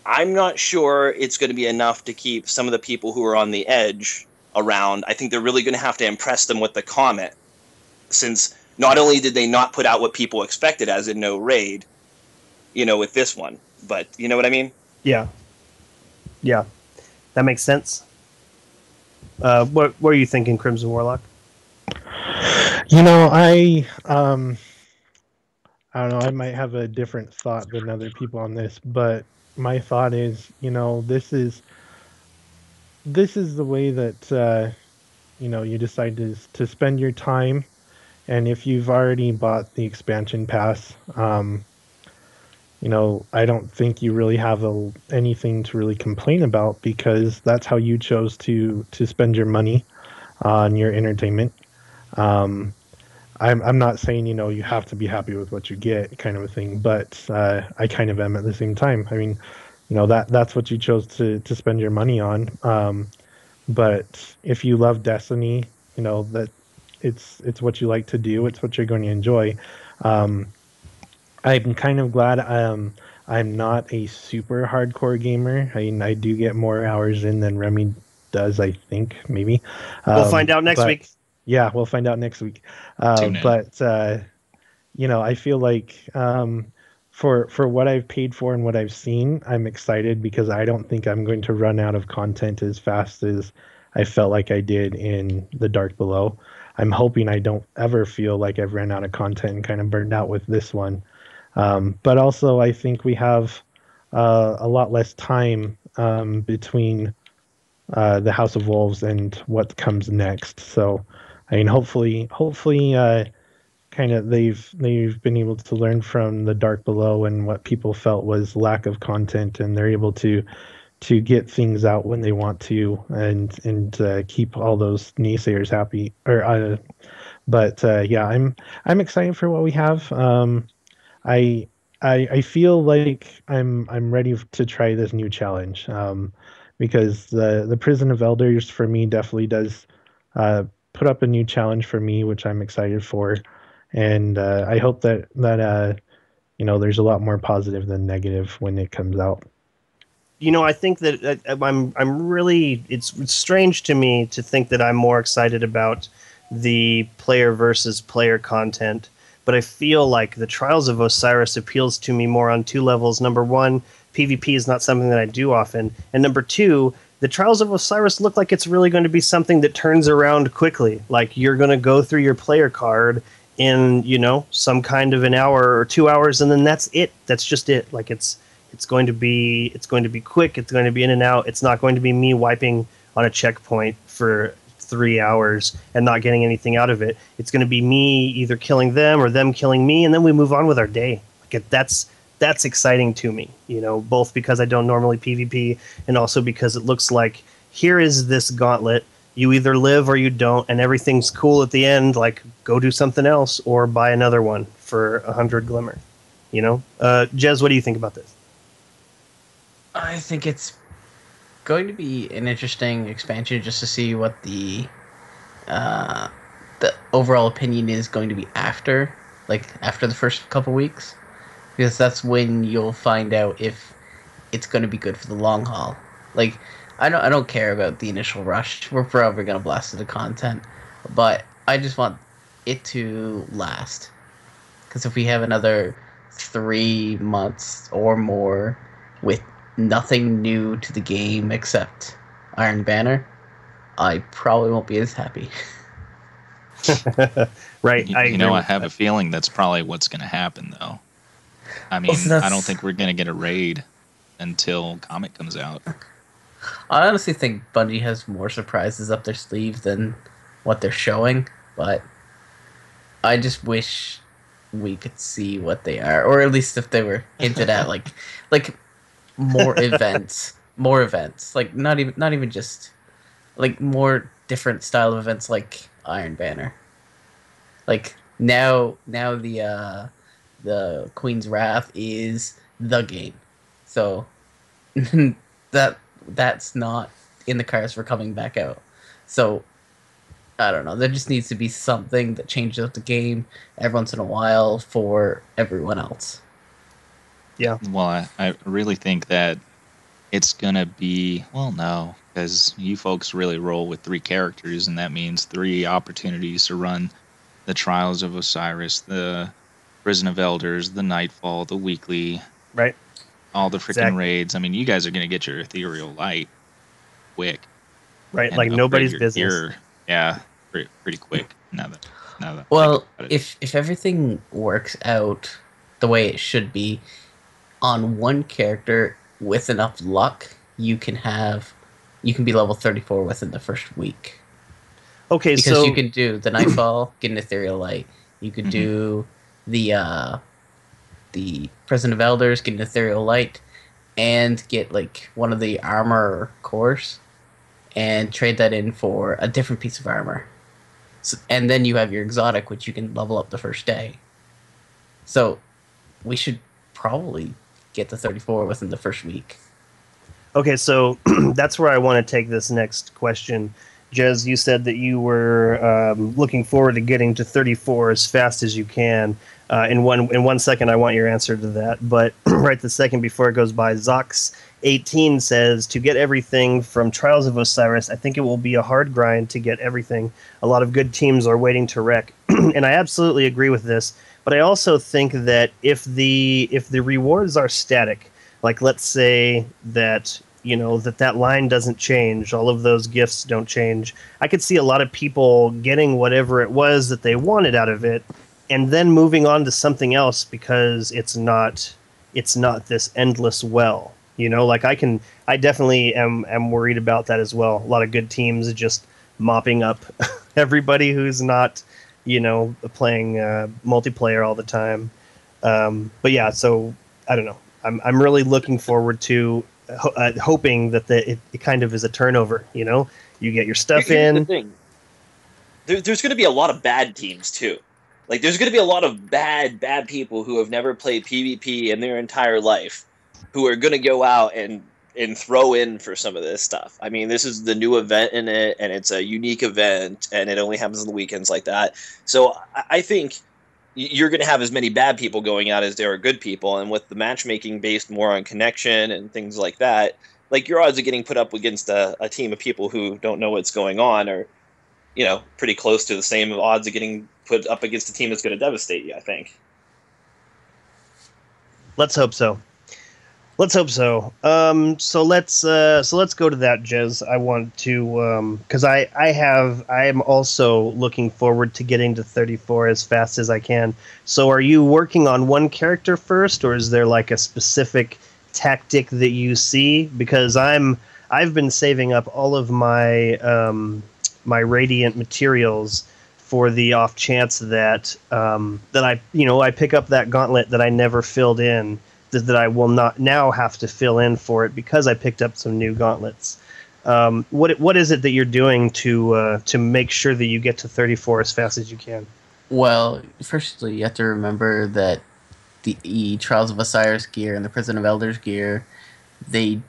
I'm not sure it's going to be enough to keep some of the people who are on the edge around. I think they're really going to have to impress them with the comment, since not only did they not put out what people expected, as in no raid, you know, with this one, but you know what I mean? Yeah. Yeah. That makes sense. What are you thinking, Crimson Warlock? You know, I I don't know, I might have a different thought than other people on this, but my thought is, this is the way that you decide to spend your time. And if you've already bought the expansion pass, I don't think you really have anything to really complain about, because that's how you chose to spend your money on your entertainment. I'm not saying you have to be happy with what you get, kind of a thing, but I kind of am at the same time. I mean, that's what you chose to spend your money on. But if you love Destiny, that it's what you like to do. It's what you're going to enjoy. I'm kind of glad I'm not a super hardcore gamer. I mean, I do get more hours in than Remy does, I think, maybe. We'll find out next week. Yeah, we'll find out next week. But I feel like for what I've paid for and what I've seen, I'm excited, because I don't think I'm going to run out of content as fast as I felt like I did in The Dark Below. I'm hoping I don't ever feel like I've ran out of content and kind of burned out with this one. But also, I think we have a lot less time between the House of Wolves and what comes next. So, I mean, hopefully, kind of they've been able to learn from The Dark Below and what people felt was lack of content, and they're able to get things out when they want to, and keep all those naysayers happy. But yeah, I'm excited for what we have. I feel like I'm ready to try this new challenge, because the Prison of Elders for me definitely does put up a new challenge for me, which I'm excited for, and I hope that there's a lot more positive than negative when it comes out. I think that I'm really, it's strange to me to think that I'm more excited about the player versus player content, but I feel like the Trials of Osiris appeals to me more on two levels. Number one, PvP is not something that I do often, and number two, the Trials of Osiris look like it's really going to be something that turns around quickly. Like, you're going to go through your player card in, some kind of an hour or 2 hours, and then that's it. That's just it. Like, it's going to be quick. It's going to be in and out. It's not going to be me wiping on a checkpoint for 3 hours and not getting anything out of it. It's going to be me either killing them or them killing me, and then we move on with our day. Like, that's exciting to me, both because I don't normally PvP, and also because it looks like, here is this gauntlet. You either live or you don't, and everything's cool at the end. Like, go do something else or buy another one for 100 glimmer. Jez, what do you think about this? I think it's going to be an interesting expansion, just to see what the overall opinion is going to be after the first couple weeks, because that's when you'll find out if it's going to be good for the long haul. Like, I don't care about the initial rush. We're probably going to blast it to content, but I just want it to last. Because if we have another 3 months or more with nothing new to the game except Iron Banner, I probably won't be as happy. Right. I have a feeling that's probably what's going to happen, though. I mean, I don't think we're going to get a raid until Comet comes out. I honestly think Bungie has more surprises up their sleeve than what they're showing, but I just wish we could see what they are, or at least if they were hinted at, like more events, like not even just like more different style of events, like Iron Banner. Like now the Queen's Wrath is the game, so that's not in the cards for coming back out. So I don't know. There just needs to be something that changes up the game every once in a while for everyone else. Yeah. Well, I really think that it's gonna be, well, no, because you folks really roll with 3 characters, and that means 3 opportunities to run the Trials of Osiris, the Prison of Elders, the Nightfall, the weekly, right? All the freaking raids. I mean, you guys are gonna get your Ethereal Light quick, right? Like nobody's business. Yeah, pretty quick. Now that well, if everything works out the way it should be. On one character, with enough luck, you can be level 34 within the first week. Okay, because so you can do the Nightfall, get an Ethereal Light. You could do the Prison of Elders, get an Ethereal Light, and get like one of the armor cores, and trade that in for a different piece of armor. So, and then you have your exotic, which you can level up the first day. So we should probably get to 34 within the first week. Okay, so that's where I want to take this next question. Jez, you said that you were looking forward to getting to 34 as fast as you can. In 1 second, I want your answer to that. But right the second before it goes by, Zox18 says, to get everything from Trials of Osiris, I think it will be a hard grind to get everything. A lot of good teams are waiting to wreck. And I absolutely agree with this. But I also think that if the rewards are static, like let's say that that line doesn't change, all of those gifts don't change, I could see a lot of people getting whatever it was that they wanted out of it and then moving on to something else because it's not this endless well. Like I definitely am worried about that as well. A lot of good teams just mopping up everybody who's not playing multiplayer all the time. But yeah, so I don't know. I'm really looking forward to hoping that it kind of is a turnover. You get your stuff Here's in. the thing. There's going to be a lot of bad teams too. Like there's going to be a lot of bad people who have never played PvP in their entire life, who are going to go out and throw in for some of this stuff. I mean, this is the new event in it, and it's a unique event, and it only happens on the weekends like that. So I think you're going to have as many bad people going out as there are good people, and with the matchmaking based more on connection and things like that, like your odds of getting put up against a team of people who don't know what's going on are, pretty close to the same odds of getting put up against a team that's going to devastate you, I think. Let's hope so. So let's go to that, Jez. I want to because I am also looking forward to getting to 34 as fast as I can. So are you working on one character first, or is there like a specific tactic that you see? Because I've been saving up all of my my radiant materials for the off chance that I pick up that gauntlet that I never filled in, that I will not now have to fill in for it because I picked up some new gauntlets. What is it that you're doing to make sure that you get to 34 as fast as you can? Well, firstly, you have to remember that the Trials of Osiris gear and the Prison of Elders gear, they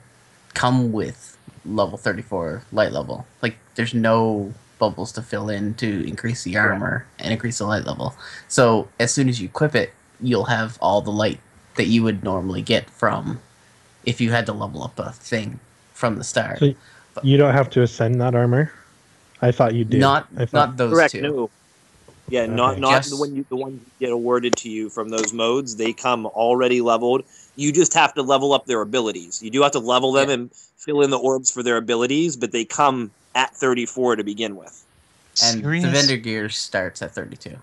come with level 34 light level. Like, there's no bubbles to fill in to increase the armor and increase the light level. So as soon as you equip it, you'll have all the light that you would normally get from if you had to level up a thing from the start. So you don't have to ascend that armor? I thought you did. Not those Correct, two. no. Yeah, Okay. not Just the ones you get awarded to you from those modes. They come already leveled. You just have to level up their abilities. You do have to level them and fill in the orbs for their abilities, but they come at 34 to begin with. And Serious? the vendor gear starts at 32.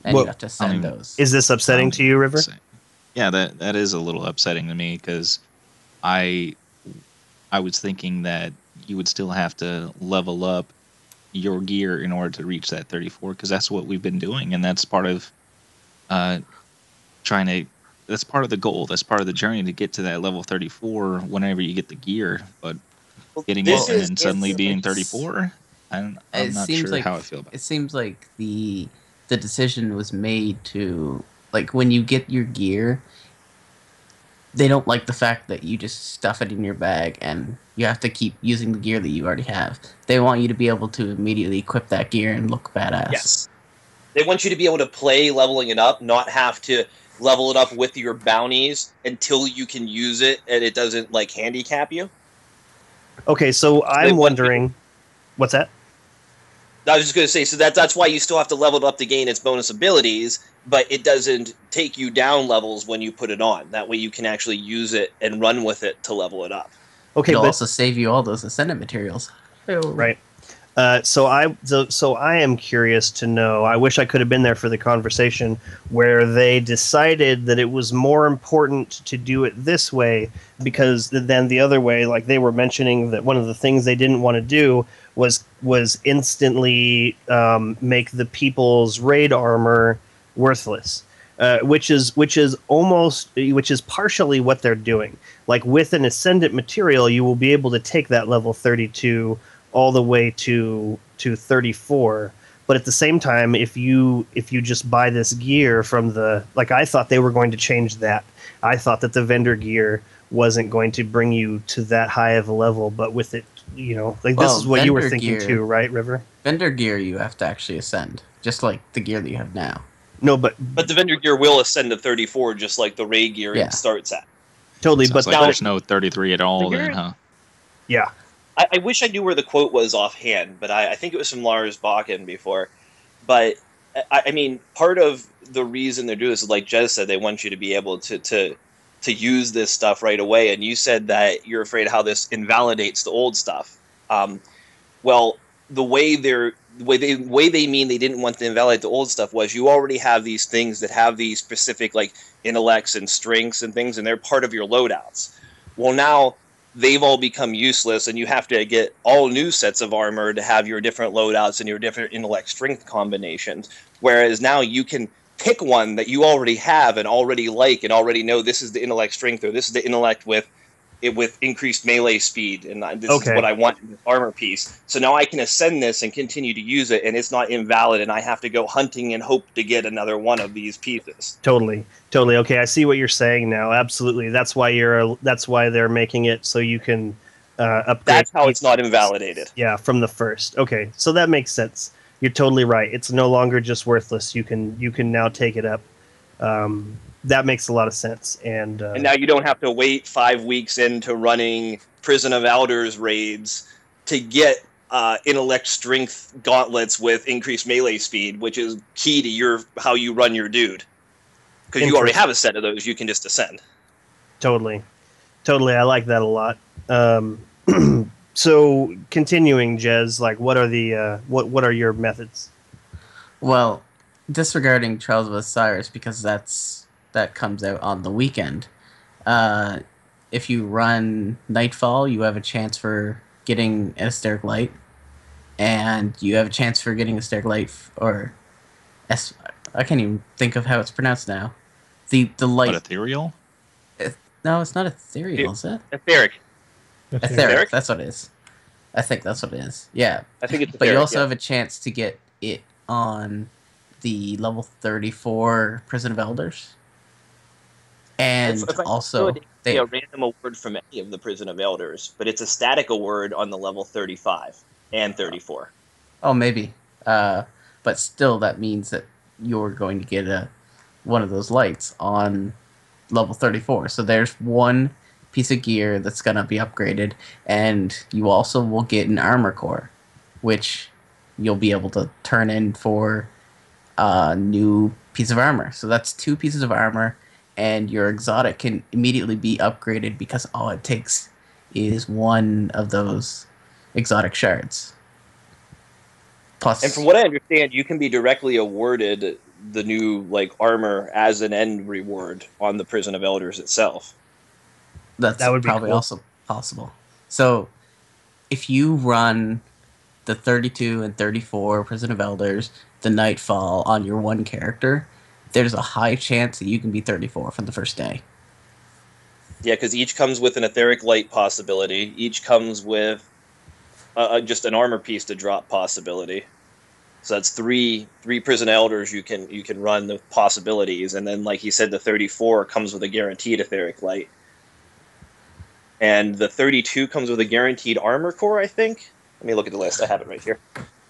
And you have to send those. Is this upsetting to you, River? Yeah, that is a little upsetting to me because I was thinking that you would still have to level up your gear in order to reach that 34 because that's what we've been doing, and that's part of that's part of the goal. That's part of the journey to get to that level 34 whenever you get the gear. But getting it and then suddenly being 34, I'm not sure how I feel about it. It seems like the decision was made to, like, when you get your gear, they don't like the fact that you just stuff it in your bag and you have to keep using the gear that you already have. They want you to be able to immediately equip that gear and look badass. Yes. They want you to be able to play leveling it up, not have to level it up with your bounties until you can use it and it doesn't, like, handicap you. Okay, so I'm wondering... What's that? I was just going to say, so that's why you still have to level it up to gain its bonus abilities, but it doesn't take you down levels when you put it on. That way you can actually use it and run with it to level it up. Okay, It'll but also save you all those ascendant materials. right. So I am curious to know. I wish I could have been there for the conversation where they decided that it was more important to do it this way because than the other way. Like they were mentioning that one of the things they didn't want to do was instantly make the people's raid armor worthless, which is partially what they're doing. Like with an ascendant material, you will be able to take that level 32 all the way to 34, but at the same time, if you just buy this gear from the, like, I thought they were going to change that. I thought that the vendor gear wasn't going to bring you to that high of a level, but with it, like this is what you were thinking too, right, River? Vendor gear you have to actually ascend, just like the gear that you have now. No, but the vendor gear will ascend to 34, just like the raid gear it starts at. Totally, Sounds but like there's no 33 at all then, huh? Yeah. I wish I knew where the quote was offhand, but I think it was from Lars Bakken before. But, I mean, part of the reason they're doing this is, like Jez said, they want you to be able to use this stuff right away. And you said that you're afraid how this invalidates the old stuff. Well, the way they mean they didn't want to invalidate the old stuff was you already have these things that have these specific, like, intellects and strengths and things, and they're part of your loadouts. Well, now they've all become useless, and you have to get all new sets of armor to have your different loadouts and your different intellect strength combinations. Whereas now you can pick one that you already have and already like and already know this is the intellect strength or this is the intellect with increased melee speed, and this is what I want in this armor piece. So now I can ascend this and continue to use it, and it's not invalid, and I have to go hunting and hope to get another one of these pieces. Totally. Okay, I see what you're saying now. Absolutely, that's why they're making it so you can upgrade. That's how it's not invalidated. Yeah, from the first. Okay, so that makes sense. You're totally right. It's no longer just worthless. You can now take it up. That makes a lot of sense. And now you don't have to wait 5 weeks into running Prison of Elders raids to get intellect strength gauntlets with increased melee speed, which is key to how you run your dude. Because you already have a set of those, you can just ascend. Totally. I like that a lot. So continuing, Jez, like what are the what are your methods? Well, disregarding Trials of Osiris because that comes out on the weekend. If you run Nightfall, you have a chance for getting an Asteric Light, and you have a chance for getting Asteric Light I can't even think of how it's pronounced now. The light. What, ethereal? No, it's not ethereal, is it? Etheric. Etheric. That's what it is. I think that's what it is. Yeah. I think it's But you also have a chance to get it on the level 34 Prison of Elders. And also, they a random award from any of the Prison of Elders, but it's a static award on the level 35 and 34. Oh, maybe. But still, that means that you're going to get one of those lights on level 34. So there's one piece of gear that's going to be upgraded, and you also will get an armor core, which you'll be able to turn in for a new piece of armor. So that's 2 pieces of armor, and your exotic can immediately be upgraded because all it takes is one of those exotic shards. Plus, and from what I understand, you can be directly awarded the new armor as an end reward on the Prison of Elders itself. That would probably cool. Also possible. So if you run the 32 and 34 Prison of Elders, the Nightfall on your one character, there's a high chance that you can be 34 from the first day. Yeah, because each comes with an Etheric Light possibility. Each comes with just an armor piece to drop possibility. So that's three Prison Elders you can run the possibilities, and then like he said, the 34 comes with a guaranteed Etheric Light, and the 32 comes with a guaranteed armor core. I think. Let me look at the list. I have it right here.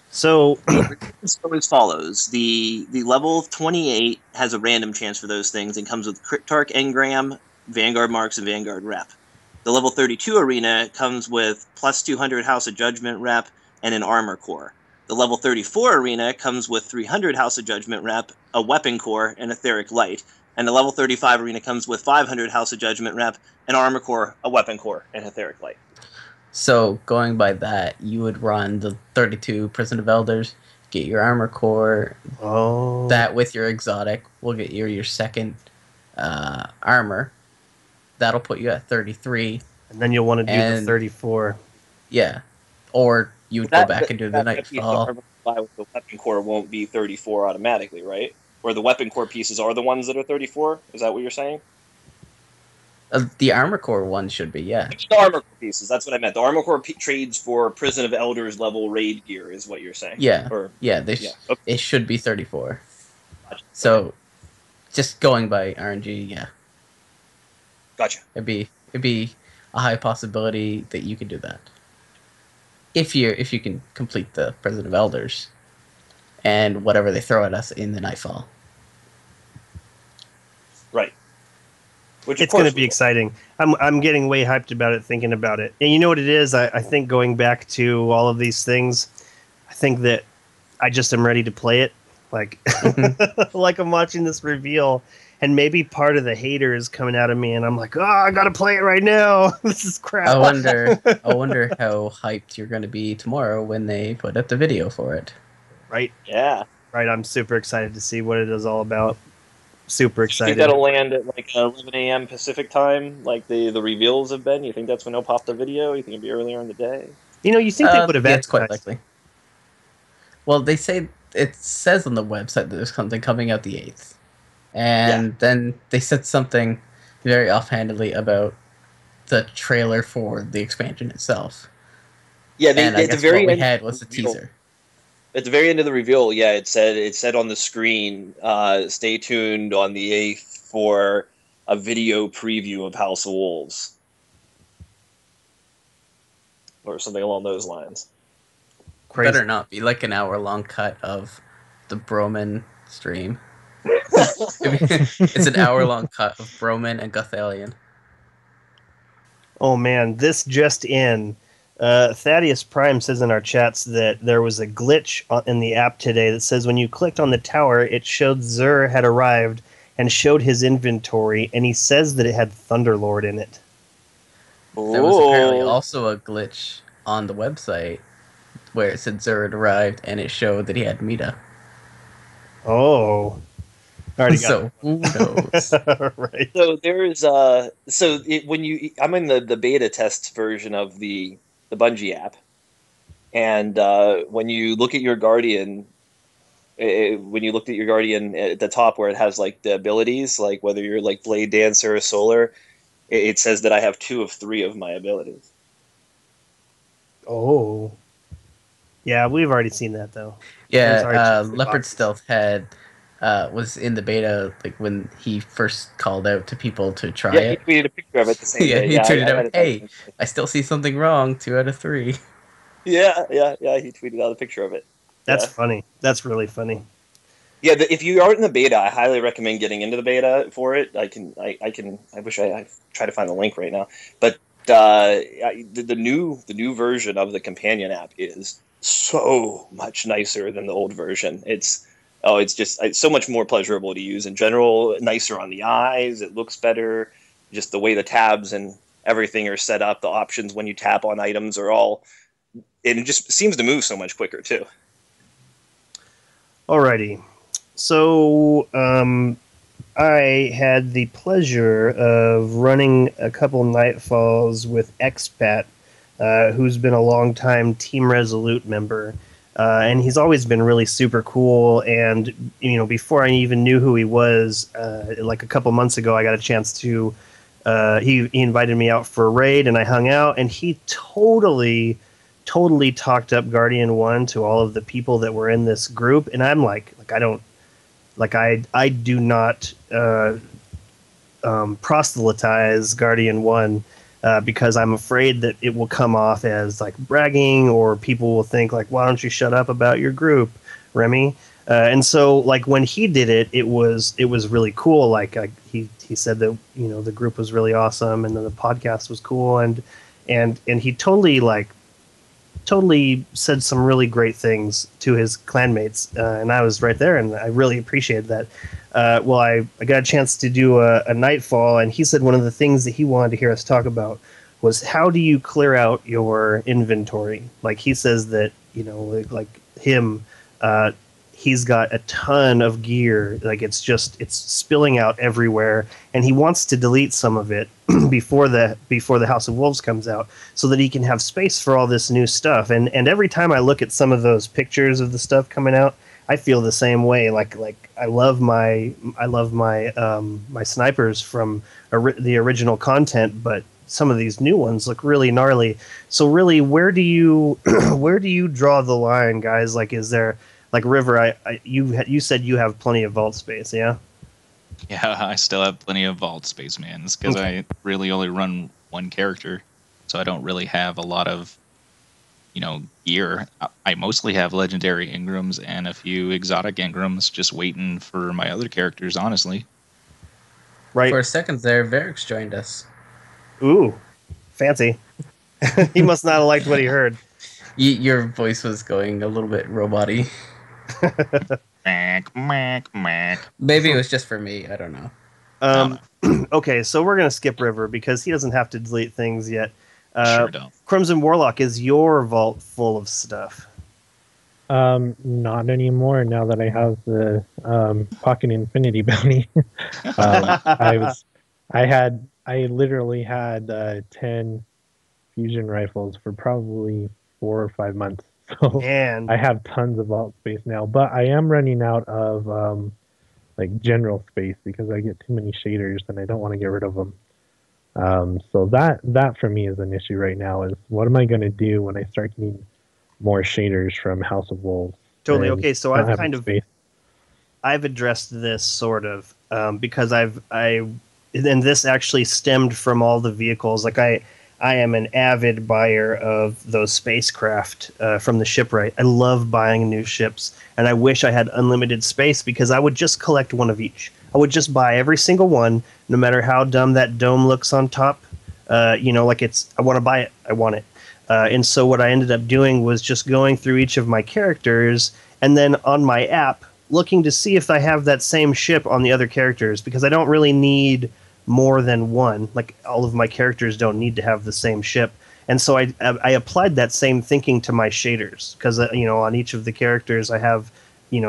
So it's as follows: the level 28 has a random chance for those things and comes with Cryptarch Engram, Vanguard Marks, and Vanguard Rep. The level 32 arena comes with plus 200 House of Judgment Rep and an armor core. The level 34 arena comes with 300 House of Judgment Rep, a weapon core, and Etheric Light. And the level 35 arena comes with 500 House of Judgment Rep, an armor core, a weapon core, and Etheric Light. So going by that, you would run the 32 Prison of Elders, get your armor core. Oh. That with your exotic will get you your second armor. That'll put you at 33. And then you'll want to do the 34. Yeah. Or you would go back and do the Nightfall. With the weapon core won't be 34 automatically, right? Or the weapon core pieces are the ones that are 34? Is that what you're saying? The armor core one should be, yeah. The armor core pieces, that's what I meant. The armor core trades for Prison of Elders level raid gear is what you're saying. Yeah, Okay. It should be 34. Gotcha. So, just going by RNG, yeah. Gotcha. It'd be a high possibility that you could do that. If you can complete the Prison of Elders and whatever they throw at us in the Nightfall. Right. Which it's going to be exciting. I'm getting way hyped about it, thinking about it. And you know what it is? I think going back to all of these things, I think that I just am ready to play it. Like, like I'm watching this reveal, and maybe part of the hater is coming out of me, and I'm like, oh, I got to play it right now. This is crap. I wonder how hyped you're going to be tomorrow when they put up the video for it. Right? Yeah. Right. I'm super excited to see what it is all about. Super excited. You think that'll land at like 11 a.m. Pacific time, like the reveals have been? You think that's when they'll pop the video? You think it'll be earlier in the day? You know, you think they would have it's quite likely. Well, they say it says on the website that there's something coming out the 8th. And then they said something very offhandedly about the trailer for the expansion itself. Yeah, and I guess what we had was a teaser. At the very end of the reveal, yeah, it said on the screen, stay tuned on the 8th for a video preview of House of Wolves. Or something along those lines. Crazy. Better not be like an hour-long cut of the Broman stream. It's an hour-long cut of Broman and Gothalion. Oh man, this just in. Thaddeus Prime says in our chats that there was a glitch in the app today that says when you clicked on the tower, it showed Xur had arrived and showed his inventory, and he says that it had Thunderlord in it. There was apparently also a glitch on the website where it said Xur had arrived and it showed that he had Mita. Oh. Already got so who knows? Right. So there's I'm in the beta test version of the Bungie app, and when you look at your Guardian, when you looked at your Guardian at the top where it has like the abilities, like whether you're like Blade Dancer or Solar, it says that I have 2 of 3 of my abilities. Oh. Yeah, we've already seen that though. Yeah, Leopard Stealth Head was in the beta like when he first called out to people to try it. He tweeted a picture of it the same day. He tweeted out, hey, I still see something wrong, 2 out of 3. Yeah, he tweeted out a picture of it. That's funny. That's really funny. Yeah, if you are in the beta, I highly recommend getting into the beta for it. I wish I try to find the link right now. But the new version of the companion app is so much nicer than the old version. It's so much more pleasurable to use in general, nicer on the eyes, it looks better, just the way the tabs and everything are set up, the options when you tap on items are all, and it just seems to move so much quicker too. Alrighty. So, I had the pleasure of running a couple Nightfalls with Expat, who's been a long-time Team Resolute member. And he's always been really super cool. And, you know, before I even knew who he was, like a couple months ago, I got a chance to, he invited me out for a raid and I hung out, and he totally talked up Guardian 1 to all of the people that were in this group. And I'm like I do not proselytize Guardian 1. Because I'm afraid that it will come off as like bragging, or people will think like, why don't you shut up about your group, Remy? And so like when he did it, it was really cool. Like he said that, you know, the group was really awesome and then the podcast was cool, and he totally said some really great things to his clanmates, and I was right there, and I really appreciated that. Well, I got a chance to do a Nightfall, and he said one of the things that he wanted to hear us talk about was how do you clear out your inventory? Like he says that, like him, he's got a ton of gear. Like it's spilling out everywhere, and he wants to delete some of it before the House of Wolves comes out, so that he can have space for all this new stuff. And every time I look at some of those pictures of the stuff coming out, I feel the same way. Like I love my my snipers from the original content, but some of these new ones look really gnarly. So really, where do you draw the line, guys? Like, is there like River? You said you have plenty of vault space, yeah? Yeah, I still have plenty of vault space, man. It's because I really only run one character, so I don't really have a lot of gear. I mostly have legendary Ingrams and a few exotic Ingrams just waiting for my other characters, honestly. Right. For a second there, Variks joined us. Ooh, fancy. He must not have liked what he heard. Your voice was going a little bit robot-y. Maybe it was just for me. I don't know. Okay, so we're going to skip River because he doesn't have to delete things yet. Sure don't. Crimson Warlock, is your vault full of stuff? Not anymore. Now that I have the Pocket Infinity bounty, I literally had 10 fusion rifles for probably 4 or 5 months. So Man. I have tons of vault space now, but I am running out of like general space because I get too many shaders and I don't want to get rid of them. So that for me is an issue right now. Is what am I going to do when I start getting more shaders from House of Wolves? Totally. Okay, so I've addressed this sort of because and this actually stemmed from all the vehicles. Like I am an avid buyer of those spacecraft from the shipwright. I love buying new ships, and I wish I had unlimited space because I would just collect one of each. I would just buy every single one, no matter how dumb that dome looks on top. I want to buy it. I want it. And so what I ended up doing was just going through each of my characters, and then on my app, looking to see if I have that same ship on the other characters, because I don't really need more than one. Like, all of my characters don't need to have the same ship. And so I applied that same thinking to my shaders, because on each of the characters I have 9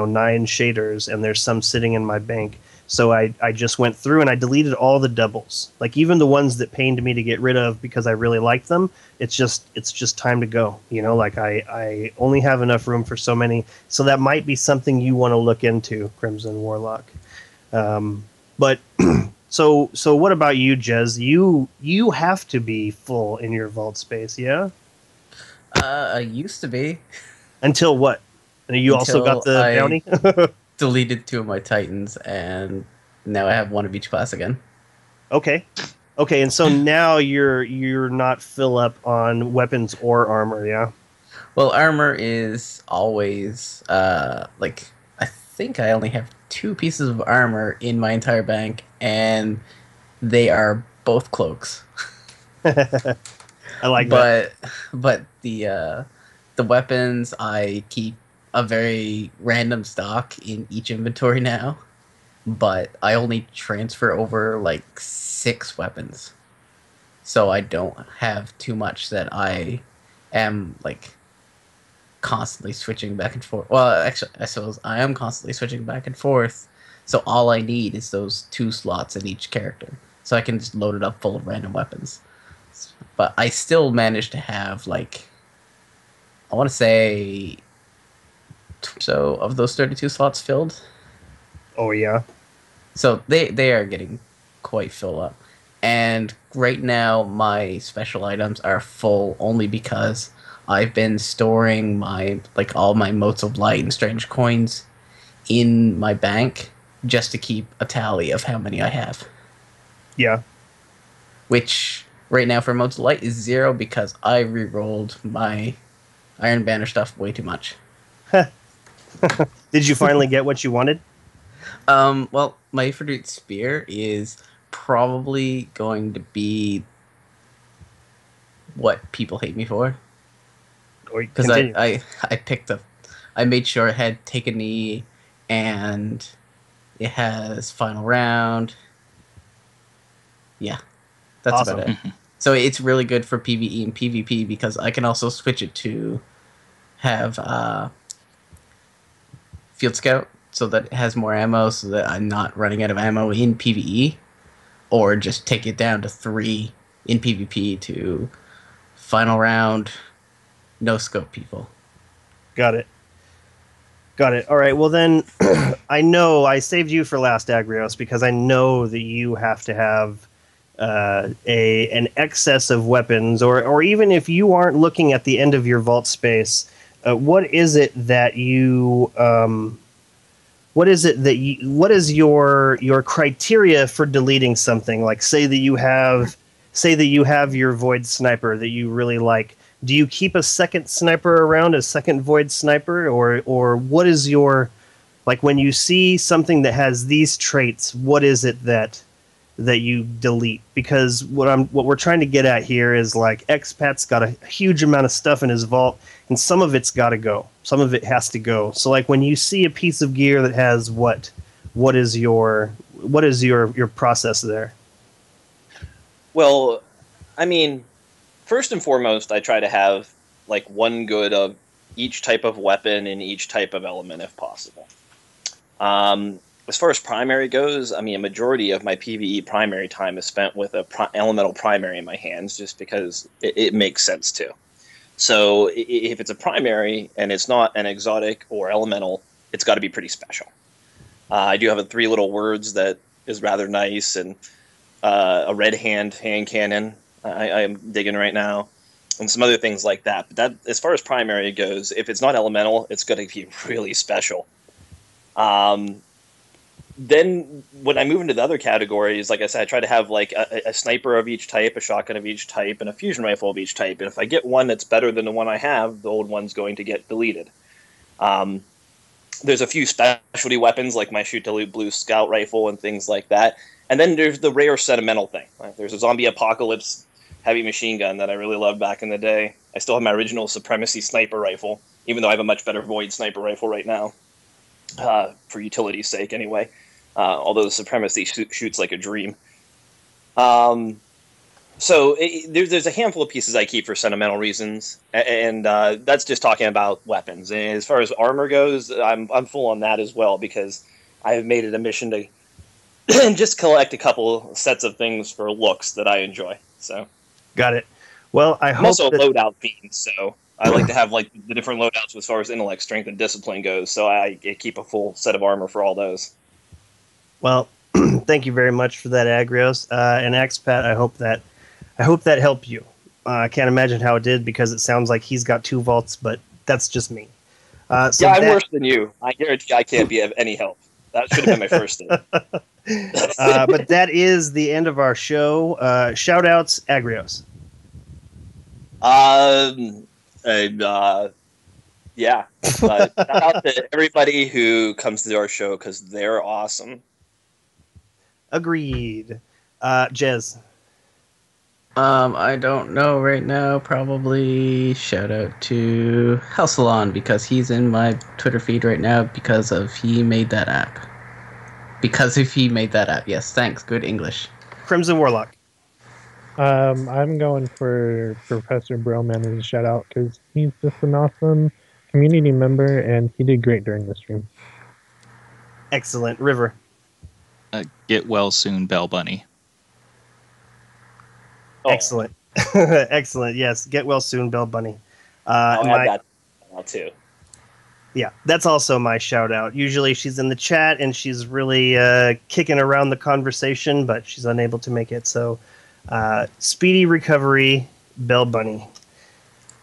shaders, and there's some sitting in my bank. So I just went through and I deleted all the doubles, like even the ones that pained me to get rid of because I really liked them. It's just time to go. Like I only have enough room for so many. So that might be something you want to look into, Crimson Warlock. But so what about you, Jez? You have to be full in your vault space, yeah? I used to be. Until what? And you also got the bounty? Deleted 2 of my Titans, and now I have 1 of each class again. Okay, and so now you're not fill up on weapons or armor, yeah? Well, armor is always I think I only have 2 pieces of armor in my entire bank, and they are both cloaks. I like that. But the weapons, I keep a very random stock in each inventory now, but I only transfer over like 6 weapons, so I don't have too much that I am like constantly switching back and forth. Well, actually, I suppose I am constantly switching back and forth, so all I need is those 2 slots in each character, so I can just load it up full of random weapons. But I still manage to have, like, I want to say, so of those 32 slots filled. Oh yeah. So they are getting quite full up. And right now my special items are full only because I've been storing all my motes of light and strange coins in my bank just to keep a tally of how many I have. Yeah. Which right now for motes of light is 0 because I re-rolled my Iron Banner stuff way too much. Did you finally get what you wanted? Well, my Ifrit Spear is probably going to be what people hate me for. Because I picked up, I made sure it had Take a Knee, and it has Final Round. Yeah, that's awesome. about it. So it's really good for PvE and PvP because I can also switch it to have Field Scout so that it has more ammo so that I'm not running out of ammo in PvE, or just take it down to 3 in PvP to final round, no scope people. Got it. All right, well then, I know I saved you for last, Agrios, because I know that you have to have an excess of weapons, or even if you aren't looking at the end of your vault space, what is your criteria for deleting something? Like, say that you have your void sniper that you really like. Do you keep a second sniper around, a second void sniper, or what is your, like, when you see something that has these traits, what is it that you delete? Because what we're trying to get at here is, like, Expat's got a huge amount of stuff in his vault, and some of it's got to go. Some of it has to go. So, like, when you see a piece of gear that has what is your process there? Well, I mean, first and foremost, I try to have like one good of each type of weapon and each type of element if possible. As far as primary goes, I mean, a majority of my PvE primary time is spent with a elemental primary in my hands, just because it makes sense to. So if it's a primary and it's not an exotic or elemental, it's got to be pretty special. I do have a 3 little words that is rather nice, and a red hand cannon I am digging right now, and some other things like that. But that, as far as primary goes, if it's not elemental, it's going to be really special. Then when I move into the other categories, like I said, I try to have like a sniper of each type, a shotgun of each type, and a fusion rifle of each type. And if I get one that's better than the one I have, the old one's going to get deleted. There's a few specialty weapons like my shoot to loot blue scout rifle and things like that. And then there's the rare sentimental thing. Like, there's a zombie apocalypse heavy machine gun that I really loved back in the day. I still have my original Supremacy sniper rifle, even though I have a much better Void sniper rifle right now, for utility's sake anyway. Although the Supremacy shoots like a dream. So there's a handful of pieces I keep for sentimental reasons, and that's just talking about weapons. And as far as armor goes, I'm full on that as well, because I have made it a mission to just collect a couple sets of things for looks that I enjoy. So, got it. Well, I'm also a loadout fiend, so I like to have like the different loadouts as far as intellect, strength, and discipline goes. So I keep a full set of armor for all those. Well, thank you very much for that, Agrios, and Expat. I hope that helped you. I can't imagine how it did, because it sounds like he's got 2 vaults, but that's just me. I'm worse than you. I guarantee I can't be of any help. That should have been my first thing. But that is the end of our show. Shout-outs, Agrios. Yeah. Shout out to everybody who comes to our show, because they're awesome. Agreed. Jez. I don't know right now. Probably shout out to Housesalon, because he's in my Twitter feed right now because of he made that app. Because if he made that app, yes, thanks. Good English. Crimson Warlock. I'm going for Professor Broman as a shout out, because he's just an awesome community member and he did great during the stream. Excellent. River. Get well soon, Bell Bunny. Oh. Excellent. Excellent. Yes. Get well soon, Bell Bunny. I'll add that now too. Yeah, that's also my shout out. Usually she's in the chat and she's really kicking around the conversation, but she's unable to make it. So speedy recovery, Bell Bunny.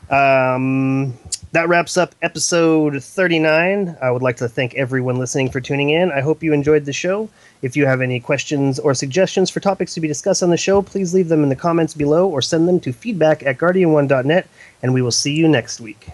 That wraps up episode 39. I would like to thank everyone listening for tuning in. I hope you enjoyed the show. If you have any questions or suggestions for topics to be discussed on the show, please leave them in the comments below or send them to feedback@guardian1.net, and we will see you next week.